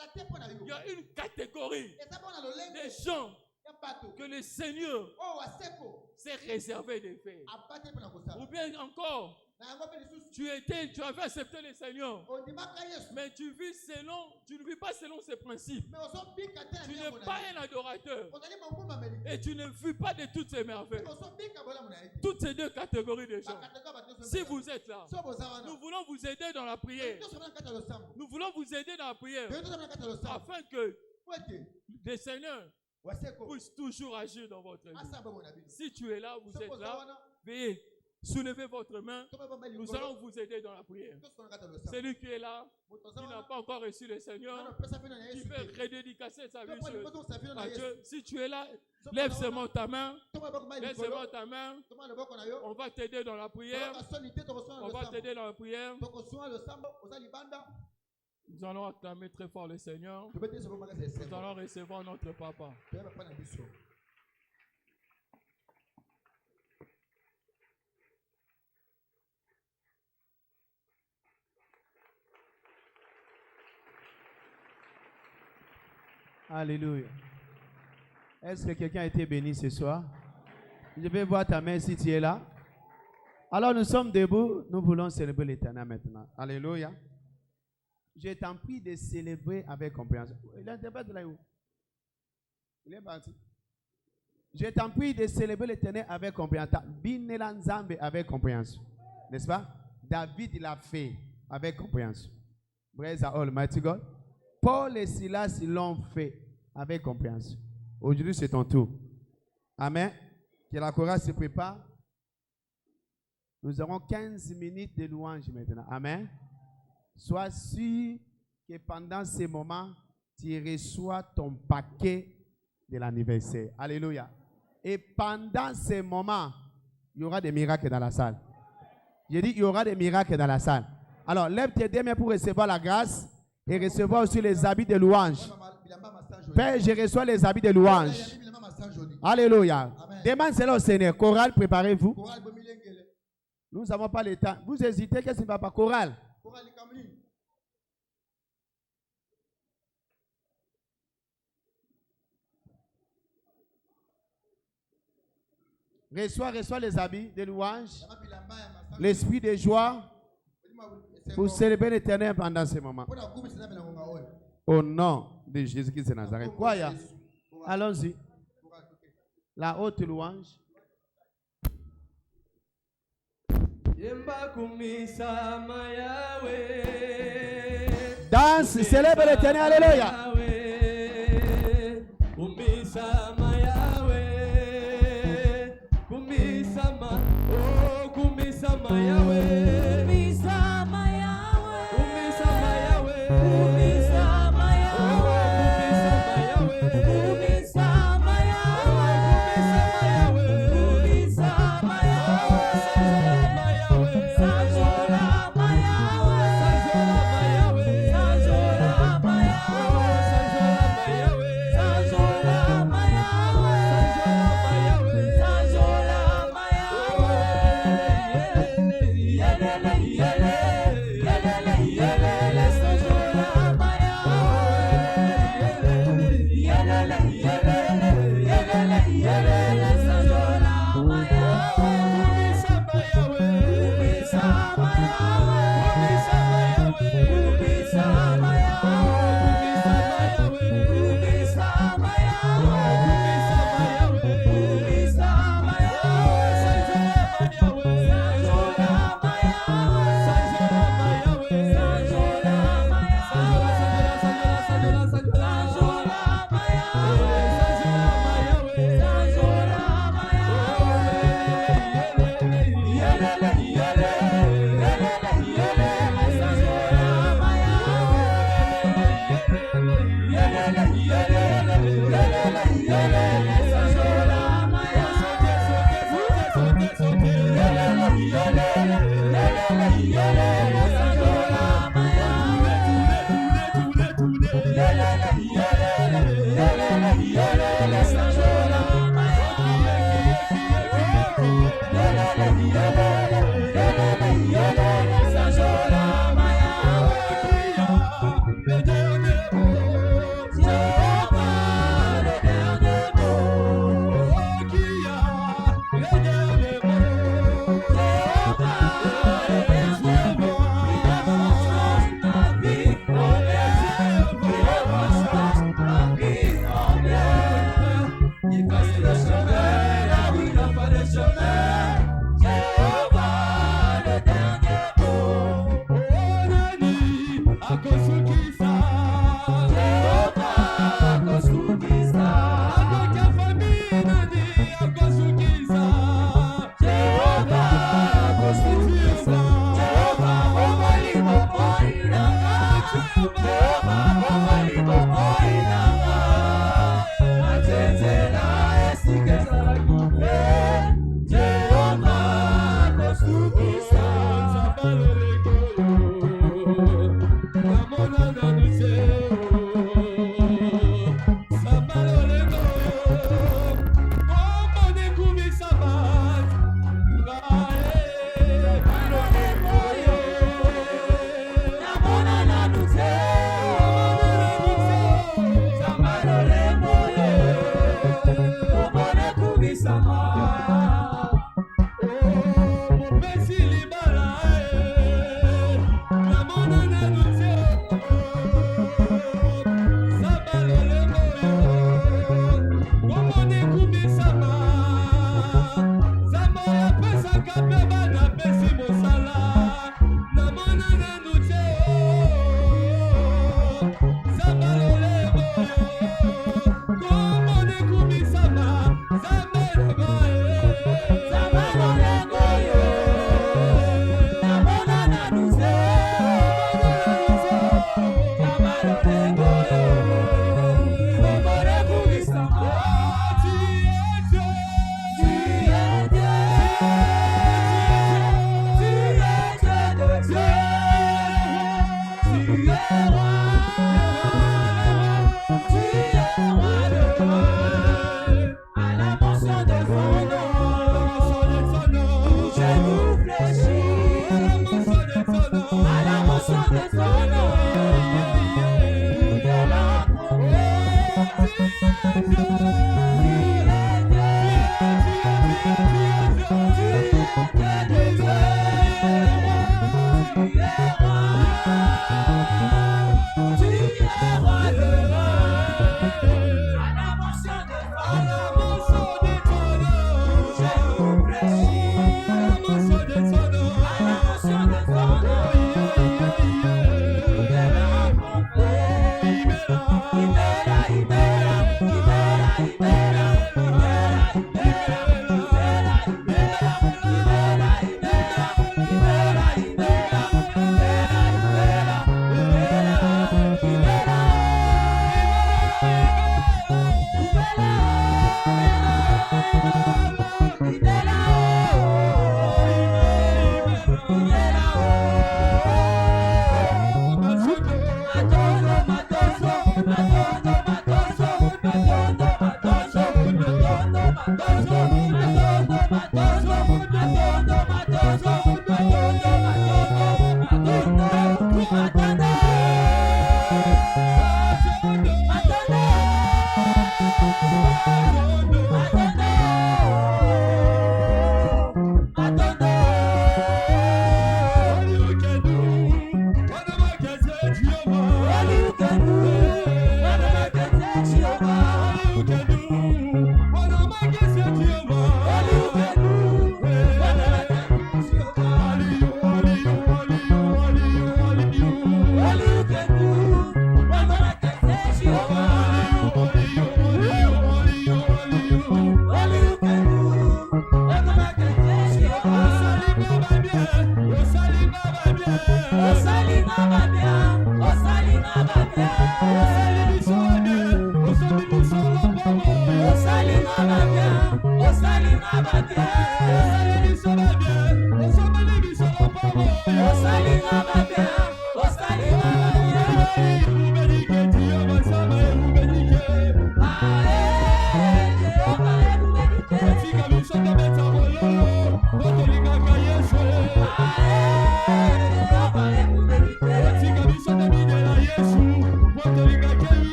[SPEAKER 2] Il y a une catégorie des gens que le Seigneur s'est réservé de faire. Ou bien encore, tu avais accepté le Seigneur, mais tu ne vis pas selon ses principes. Tu n'es pas un adorateur et tu ne vis pas de toutes ces merveilles. Toutes ces deux catégories de gens. Si vous êtes là, nous voulons vous aider dans la prière. Nous voulons vous aider dans la prière afin que le Seigneur puisse toujours agir dans votre vie. Si tu es là, vous êtes là, veuillez soulevez votre main. Nous allons vous aider dans la prière. Celui qui est là, qui n'a pas encore reçu le Seigneur, qui veut redédicacer sa vie à Dieu. Si tu es là, lève seulement ta main. Lève seulement ta main. On va t'aider dans la prière. On va t'aider dans la prière. Nous allons acclamer très fort le Seigneur. Nous allons recevoir notre Papa.
[SPEAKER 4] Alléluia. Est-ce que quelqu'un a été béni ce soir? Je vais voir ta main si tu es là. Alors nous sommes debout. Nous voulons célébrer l'Éternel maintenant. Alléluia. Je t'en prie de célébrer avec compréhension. L'interprète là où? Il est parti. Je t'en prie de célébrer l'Éternel avec compréhension. Binelan Zambé avec compréhension. N'est-ce pas? David l'a fait avec compréhension. Praise the Almighty God. Paul et Silas l'ont fait avec compréhension. Aujourd'hui, c'est ton tour. Amen. Que la chorale se prépare. Nous aurons 15 minutes de louange maintenant. Amen. Sois sûr que pendant ces moments, tu reçois ton paquet de l'anniversaire. Alléluia. Et pendant ces moments, il y aura des miracles dans la salle. J'ai dit, il y aura des miracles dans la salle. Alors, lève tes mains pour recevoir la grâce et recevoir aussi les habits de louange. Père, je reçois les habits de louange. Alléluia. Demande cela au Seigneur. Chorale, préparez-vous. Nous n'avons pas le temps. Vous hésitez, qu'est-ce qui ne va pas? Chorale. Reçois les habits de louange, l'esprit de joie pour célébrer l'Éternel pendant ce moment. Au nom de Jésus-Christ de Nazareth. Quoi, ya? Allons-y. La haute louange. Danse, célèbre l'Éternel. Alléluia.
[SPEAKER 1] Yeah.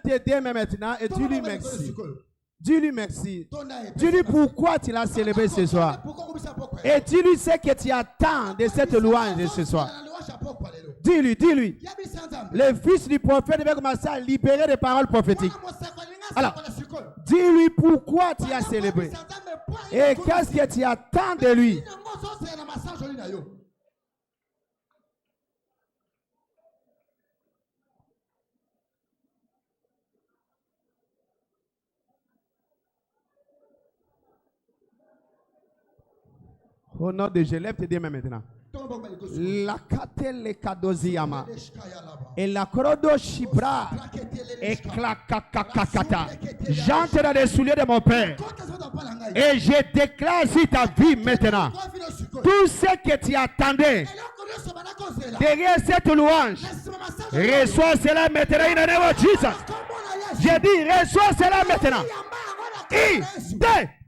[SPEAKER 4] t'aider maintenant et dis-lui merci. Dis-lui merci. Dis-lui pourquoi tu l'as célébré ce soir. Et dis-lui ce que tu attends de cette louange de ce soir. Dis-lui, dis-lui. Le fils du prophète devait commencer à libérer des paroles prophétiques. Alors, dis-lui pourquoi tu as célébré. Et qu'est-ce que tu attends de lui. Au nom de Jésus, lève tes mains maintenant. La katele kadoziyama et la krodo shibra et klakakakakata. J'entre dans les souliers de mon père et je déclare sur ta vie maintenant tout ce que tu attendais derrière cette louange. Reçois cela maintenant in the name of Jesus. J'ai dit reçois cela maintenant.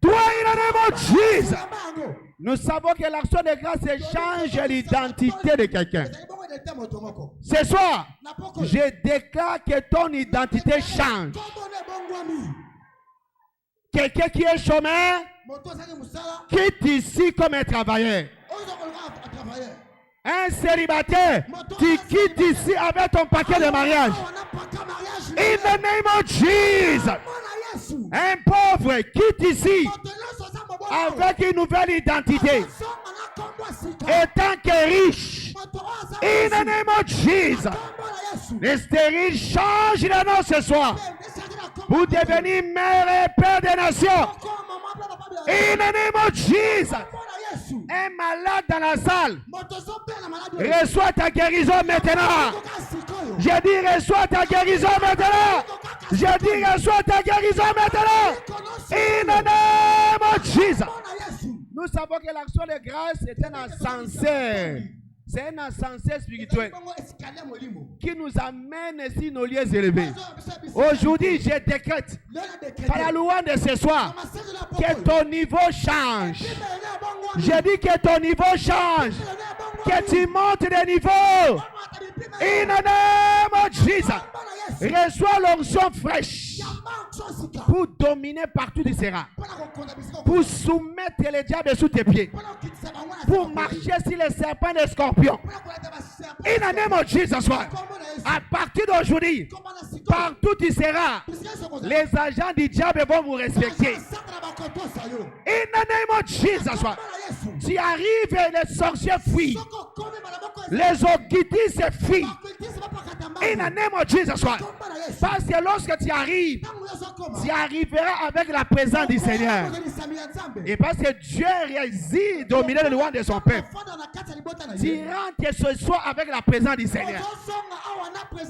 [SPEAKER 4] Toi in the name of Jesus. Nous savons que l'action de grâce change l'identité de quelqu'un. Ce soir, je déclare que ton identité change. Quelqu'un qui est chômeur quitte ici comme un travailleur. Un célibataire, tu quittes ici avec ton paquet de mariage. In the name of Jesus. Un pauvre quitte ici avec une nouvelle identité. Étant que riche. In the name of Jesus. Les stériles changent de nom ce soir. Pour devenir mère et père des nations. In the name of Jesus. Un malade dans la salle. Reçois ta guérison maintenant. J'ai dit reçois ta guérison maintenant. J'ai dit reçois ta guérison maintenant. In the name of Jesus. Nous savons que l'action de grâce est un ascenseur. C'est un ascenseur spirituel qui nous amène sur nos lieux élevés. Aujourd'hui, je décrète par la louange de ce soir que ton niveau change. Je dis que ton niveau change. Que tu montes de niveau. In the name of Jesus. Reçois l'onction fraîche pour dominer partout du Sera. Pour soumettre les diables sous tes pieds. Pour marcher sur les serpents et les scorpions. In the name of Jesus. À partir d'aujourd'hui, partout tu seras, les agents du diable vont vous respecter. In the name of Jesus. Tu arrives et les sorciers fuient. Les oguitis se fuient. In the name of Jesus. Parce que lorsque tu arrives, tu arriveras avec la présence du Seigneur. Et parce que Dieu réside au milieu de louange de son peuple. Tu rentres ce soir avec la présence du Seigneur.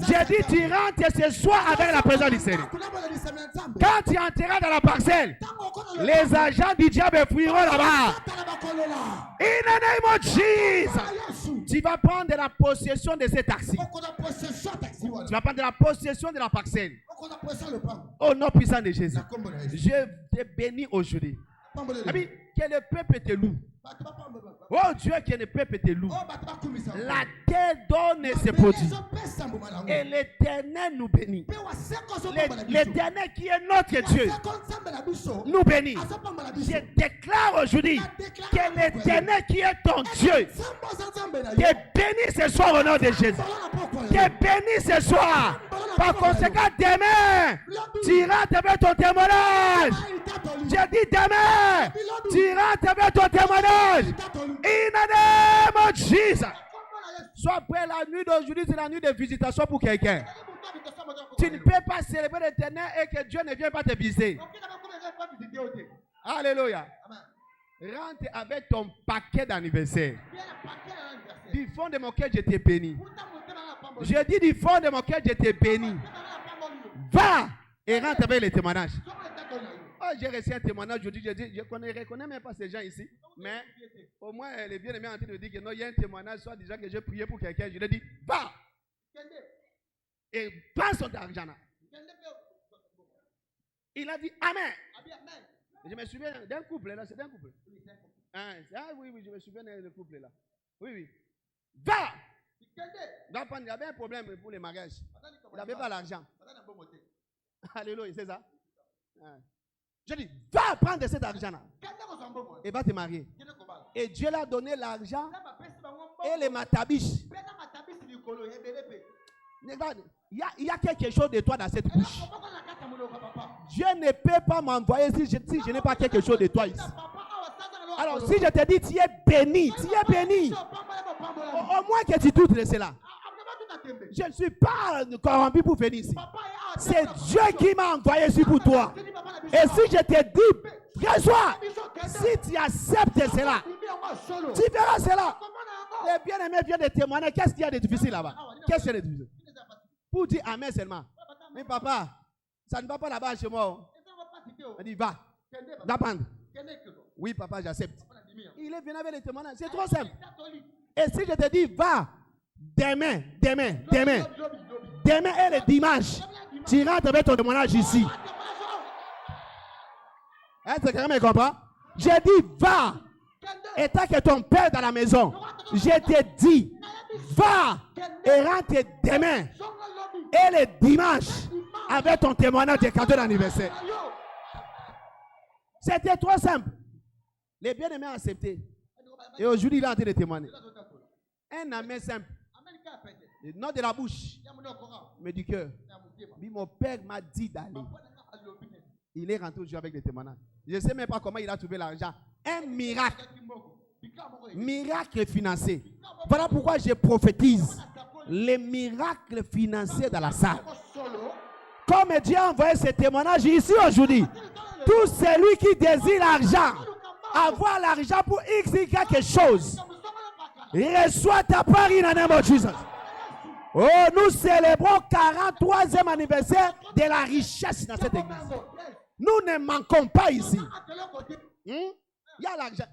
[SPEAKER 4] J'ai dit tu rentres ce soir avec la présence du Seigneur. Quand tu entreras dans la parcelle, les agents du diable fuiront là-bas. In the name of Jesus. Tu vas prendre la possession de ces taxis. Tu vas prendre la possession de la parcelle. Au nom puissant de Jésus. Je te bénis aujourd'hui. Ami, que le peuple te loue. Oh Dieu, que le peuple te loue. La terre donne ses produits. Et l'Éternel nous bénit. L'Éternel qui est notre Dieu nous bénit. Je déclare aujourd'hui que l'Éternel qui est ton Dieu te bénit ce soir au nom de Jésus. Te bénit ce soir. Par conséquent, demain, tu rentres avec ton témoignage. J'ai dit demain, tu rentres avec ton témoignage. In the name of Jesus. Sois prêt, la nuit d'aujourd'hui, c'est la nuit de visitation pour quelqu'un. Tu ne peux pas célébrer l'Éternel et que Dieu ne vienne pas te visiter. Alléluia. Rentre avec ton paquet d'anniversaire. Du fond de mon cœur, je t'ai béni. Je dis du fond de mon cœur, je t'ai béni. Va et rentre avec les témoignages. Oh, j'ai reçu un témoignage aujourd'hui. Je dis, je ne reconnais même pas ces gens ici. Mais au moins, les bien-aimés en train de dire que non, il y a un témoignage, soit déjà que j'ai prié pour quelqu'un. Je lui ai dit, va et prends son argent là. Il a dit Amen. Je me souviens d'un couple là, c'est d'un couple. Ah oui, je me souviens d'un couple là. Oui. Va! Il y avait un problème pour les mariages. Il n'avait pas l'argent. Alléluia, c'est ça. Je dis, va prendre cet argent-là et va te marier. Et Dieu l'a donné l'argent et les matabiches. Il y a quelque chose de toi dans cette bouche. Dieu ne peut pas m'envoyer si je n'ai pas quelque chose de toi ici. Alors, si je te dis, tu es béni, tu es béni. Au moins que tu doutes de cela. Je ne suis pas corrompu pour venir ici. C'est Dieu qui m'a envoyé ici pour toi. Et si je te dis, reçois, si tu acceptes cela, tu verras cela. Les bien-aimés viennent de témoigner. Qu'est-ce qu'il y a de difficile là-bas? Qu'est-ce qu'il y a de difficile? Pour dire amen seulement. Mais papa, ça ne va pas là-bas chez moi. On dit, va. D'apprendre. Oui, papa, j'accepte. Il est venu avec les témoignages. C'est trop simple. Et si je te dis, va, demain est le dimanche, tu rentres avec ton témoignage ici. Est-ce que quelqu'un me comprend? J'ai dit, va. Et tant que ton père est dans la maison, je te dis, va et rentre demain et le dimanche avec ton témoignage de cadeau d'anniversaire. C'était trop simple. Les bien-aimés ont accepté. Et aujourd'hui, il est en train de témoigner. Un amen simple. Non de la bouche, mais du cœur. Mon père m'a dit d'aller. Il est rentré aujourd'hui avec des témoignages. Je ne sais même pas comment il a trouvé l'argent. Un miracle. Miracle financier. Voilà pourquoi je prophétise les miracles financiers dans la salle. Comme Dieu a envoyé ce témoignage ici aujourd'hui, tout celui qui désire l'argent, avoir l'argent pour X quelque chose, reçoit ta part in the name of Jesus. Oh, nous célébrons 43e anniversaire de la richesse dans cette église. Nous ne manquons pas ici. Il y a l'argent.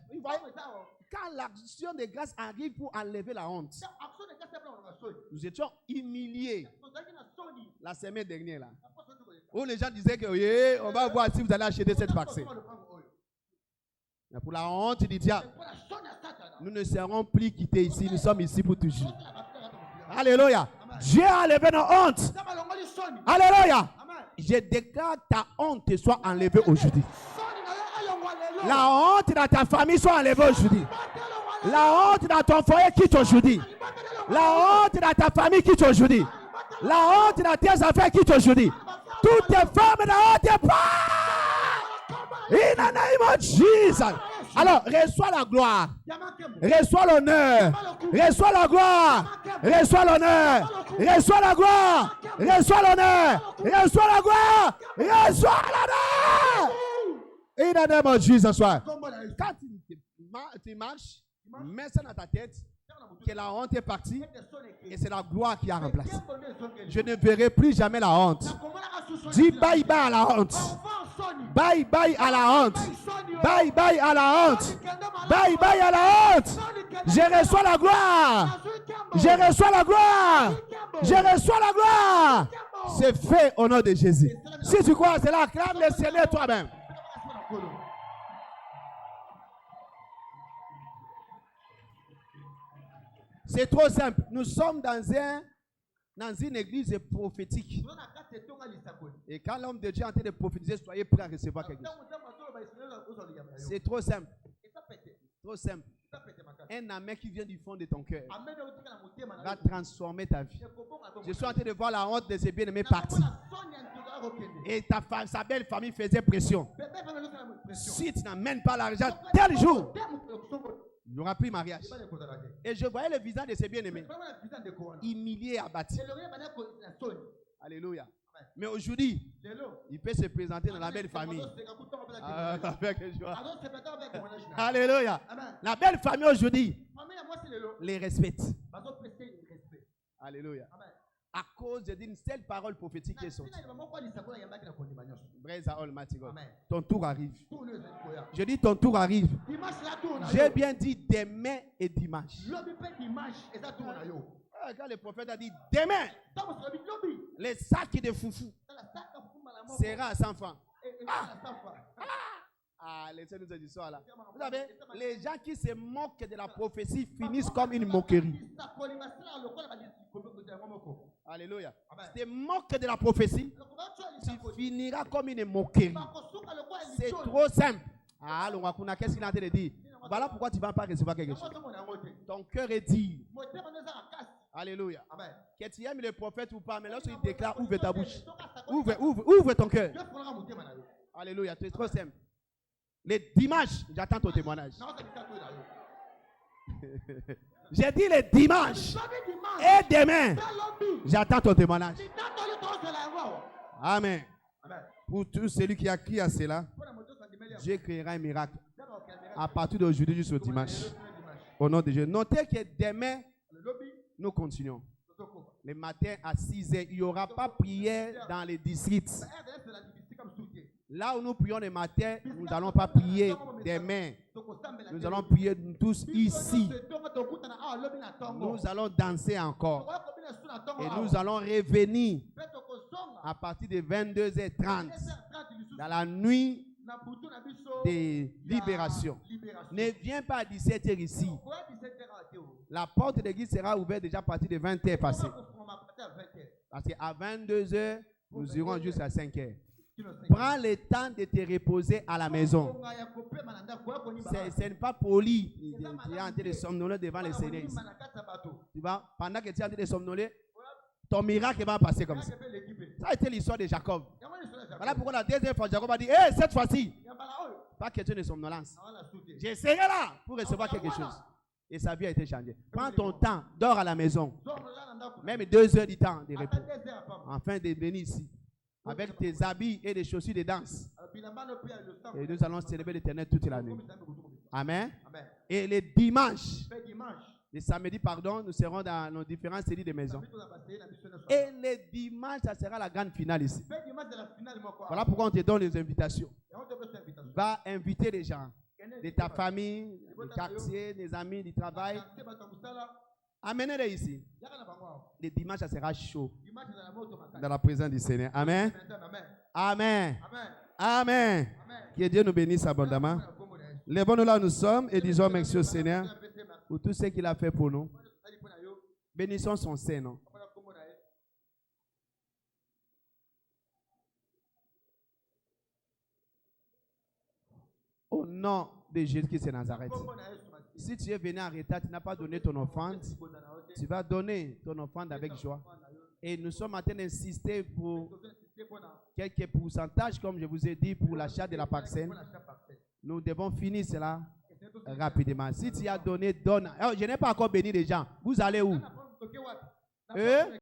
[SPEAKER 4] Quand l'action de grâce arrive pour enlever la honte, nous étions humiliés la semaine dernière là, où les gens disaient que oui, on va voir si vous allez acheter cette vaccine. Mais pour la honte du diable, nous ne serons plus quittés ici. Nous sommes ici pour toujours. Alléluia. Dieu a enlevé nos hontes. Alléluia. Je déclare ta honte soit enlevée aujourd'hui. La honte dans ta famille soit enlevée aujourd'hui. La honte dans ton foyer quitte aujourd'hui. La honte dans ta famille quitte aujourd'hui. La honte dans tes affaires quitte aujourd'hui. Toutes tes femmes dans honte part. In the name of Jesus. Alors, reçois la gloire. Reçois l'honneur. Reçois la gloire. Reçois l'honneur. Reçois la gloire. Reçois l'honneur. Reçois la gloire. Reçois l'honneur. In the name of Jesus. Quand tu marches, mets ça dans ta tête, que la honte est partie et c'est la gloire qui a remplacé. Je ne verrai plus jamais la honte. Dis bye bye à la honte. Bye bye à la honte. Bye bye à la honte. Bye bye à la honte. Je reçois la gloire. Je reçois la gloire. Je reçois la gloire. C'est fait au nom de Jésus. Si tu crois, c'est là, acclame le Seigneur toi-même. C'est trop simple. Nous sommes dans une église prophétique. Et quand l'homme de Dieu est en train de prophétiser, soyez prêts à recevoir quelque chose. C'est trop simple. Trop simple. Un amen qui vient du fond de ton cœur va transformer ta vie. Je suis en train de voir la honte de ses bien-aimés partir. Et sa belle famille faisait pression. Si tu n'amènes pas l'argent tel jour, il n'y aura plus mariage. Et je voyais le visage de ses bien-aimés, humilié et abattu. Alléluia. Mais aujourd'hui, il peut se présenter dans la belle famille. Alléluia. La belle famille aujourd'hui les respecte. Alléluia. À cause d'une seule parole prophétique qui est sortie. Praise Almighty God. Ton tour arrive. Je dis ton tour arrive. J'ai bien dit demain et dimanche. Quand le prophète a dit demain, les sacs de foufou sera à 100 francs. Laissez-nous cette histoire-là. Vous savez, les gens qui se moquent de la prophétie finissent comme une moquerie. Alléluia. Si tu moques de la prophétie, tu finiras comme une moquerie. C'est trop simple. Ah, qu'est-ce qu'il a de dire? Voilà pourquoi tu ne vas pas recevoir quelque chose. Ton cœur est dit. Alléluia. Que tu aimes le prophète ou pas, mais lorsqu'il déclare, ouvre ta bouche. Ouvre ton cœur. Alléluia. C'est trop simple. Les dimanches, j'attends ton témoignage. J'ai dit les dimanches et demain, j'attends ton témoignage. Amen. Pour tout celui qui a crié à cela, Dieu créera un miracle à partir d'aujourd'hui jusqu'au dimanche. Au nom de Dieu. Notez que demain, nous continuons. Le matin à 6h, il n'y aura pas prière dans les districts. Là où nous prions le matin, nous n'allons pas prier demain. Nous allons prier tous ici. Nous allons danser encore. Et nous allons revenir à partir de 22h30 dans la nuit de libération. Ne viens pas à 17h ici. La porte de l'église sera ouverte déjà à partir de 20h passées. Parce qu'à 22h, nous irons jusqu'à 5h. Prends le temps de te reposer à la maison. Ce n'est pas poli. Tu es en train de somnoler devant le Seigneur ici. Tu vois, pendant que tu es en train de somnoler, ton miracle va passer comme ça. Ça a été l'histoire de Jacob. Voilà pourquoi la deuxième fois, Jacob a dit, hey, cette fois-ci, pas question de somnolence. Je serai là pour recevoir quelque chose. Et sa vie a été changée. Prends ton temps, dors à la maison. Même 2 heures du temps de repos. Afin de venir ici. Avec tes habits et des chaussures de danse. Et nous allons célébrer l'Éternel toute la nuit. Amen. Et les dimanches, les samedis, pardon, nous serons dans nos différentes séries de maisons. Et les dimanches, ça sera la grande finale ici. Voilà pourquoi on te donne les invitations. Va inviter les gens de ta famille, du quartier, des amis, du travail. Amenez-les ici. Les dimanches, ça sera chaud. Dans la présence du Seigneur. Amen. Amen. Amen. Que Dieu nous bénisse abondamment. Lèvons-nous là où nous sommes et disons merci au Seigneur pour tout ce qu'il a fait pour nous. Bénissons son Seigneur. Au nom de Jésus-Christ de Nazareth. Si tu es venu en retard, tu n'as pas donné ton offrande, tu vas donner ton offrande avec joie. Et nous sommes en train d'insister pour quelques pourcentages, comme je vous ai dit, pour l'achat de la parcelle. Nous devons finir cela rapidement. Si tu as donné, donne. Alors, je n'ai pas encore béni les gens. Vous allez où?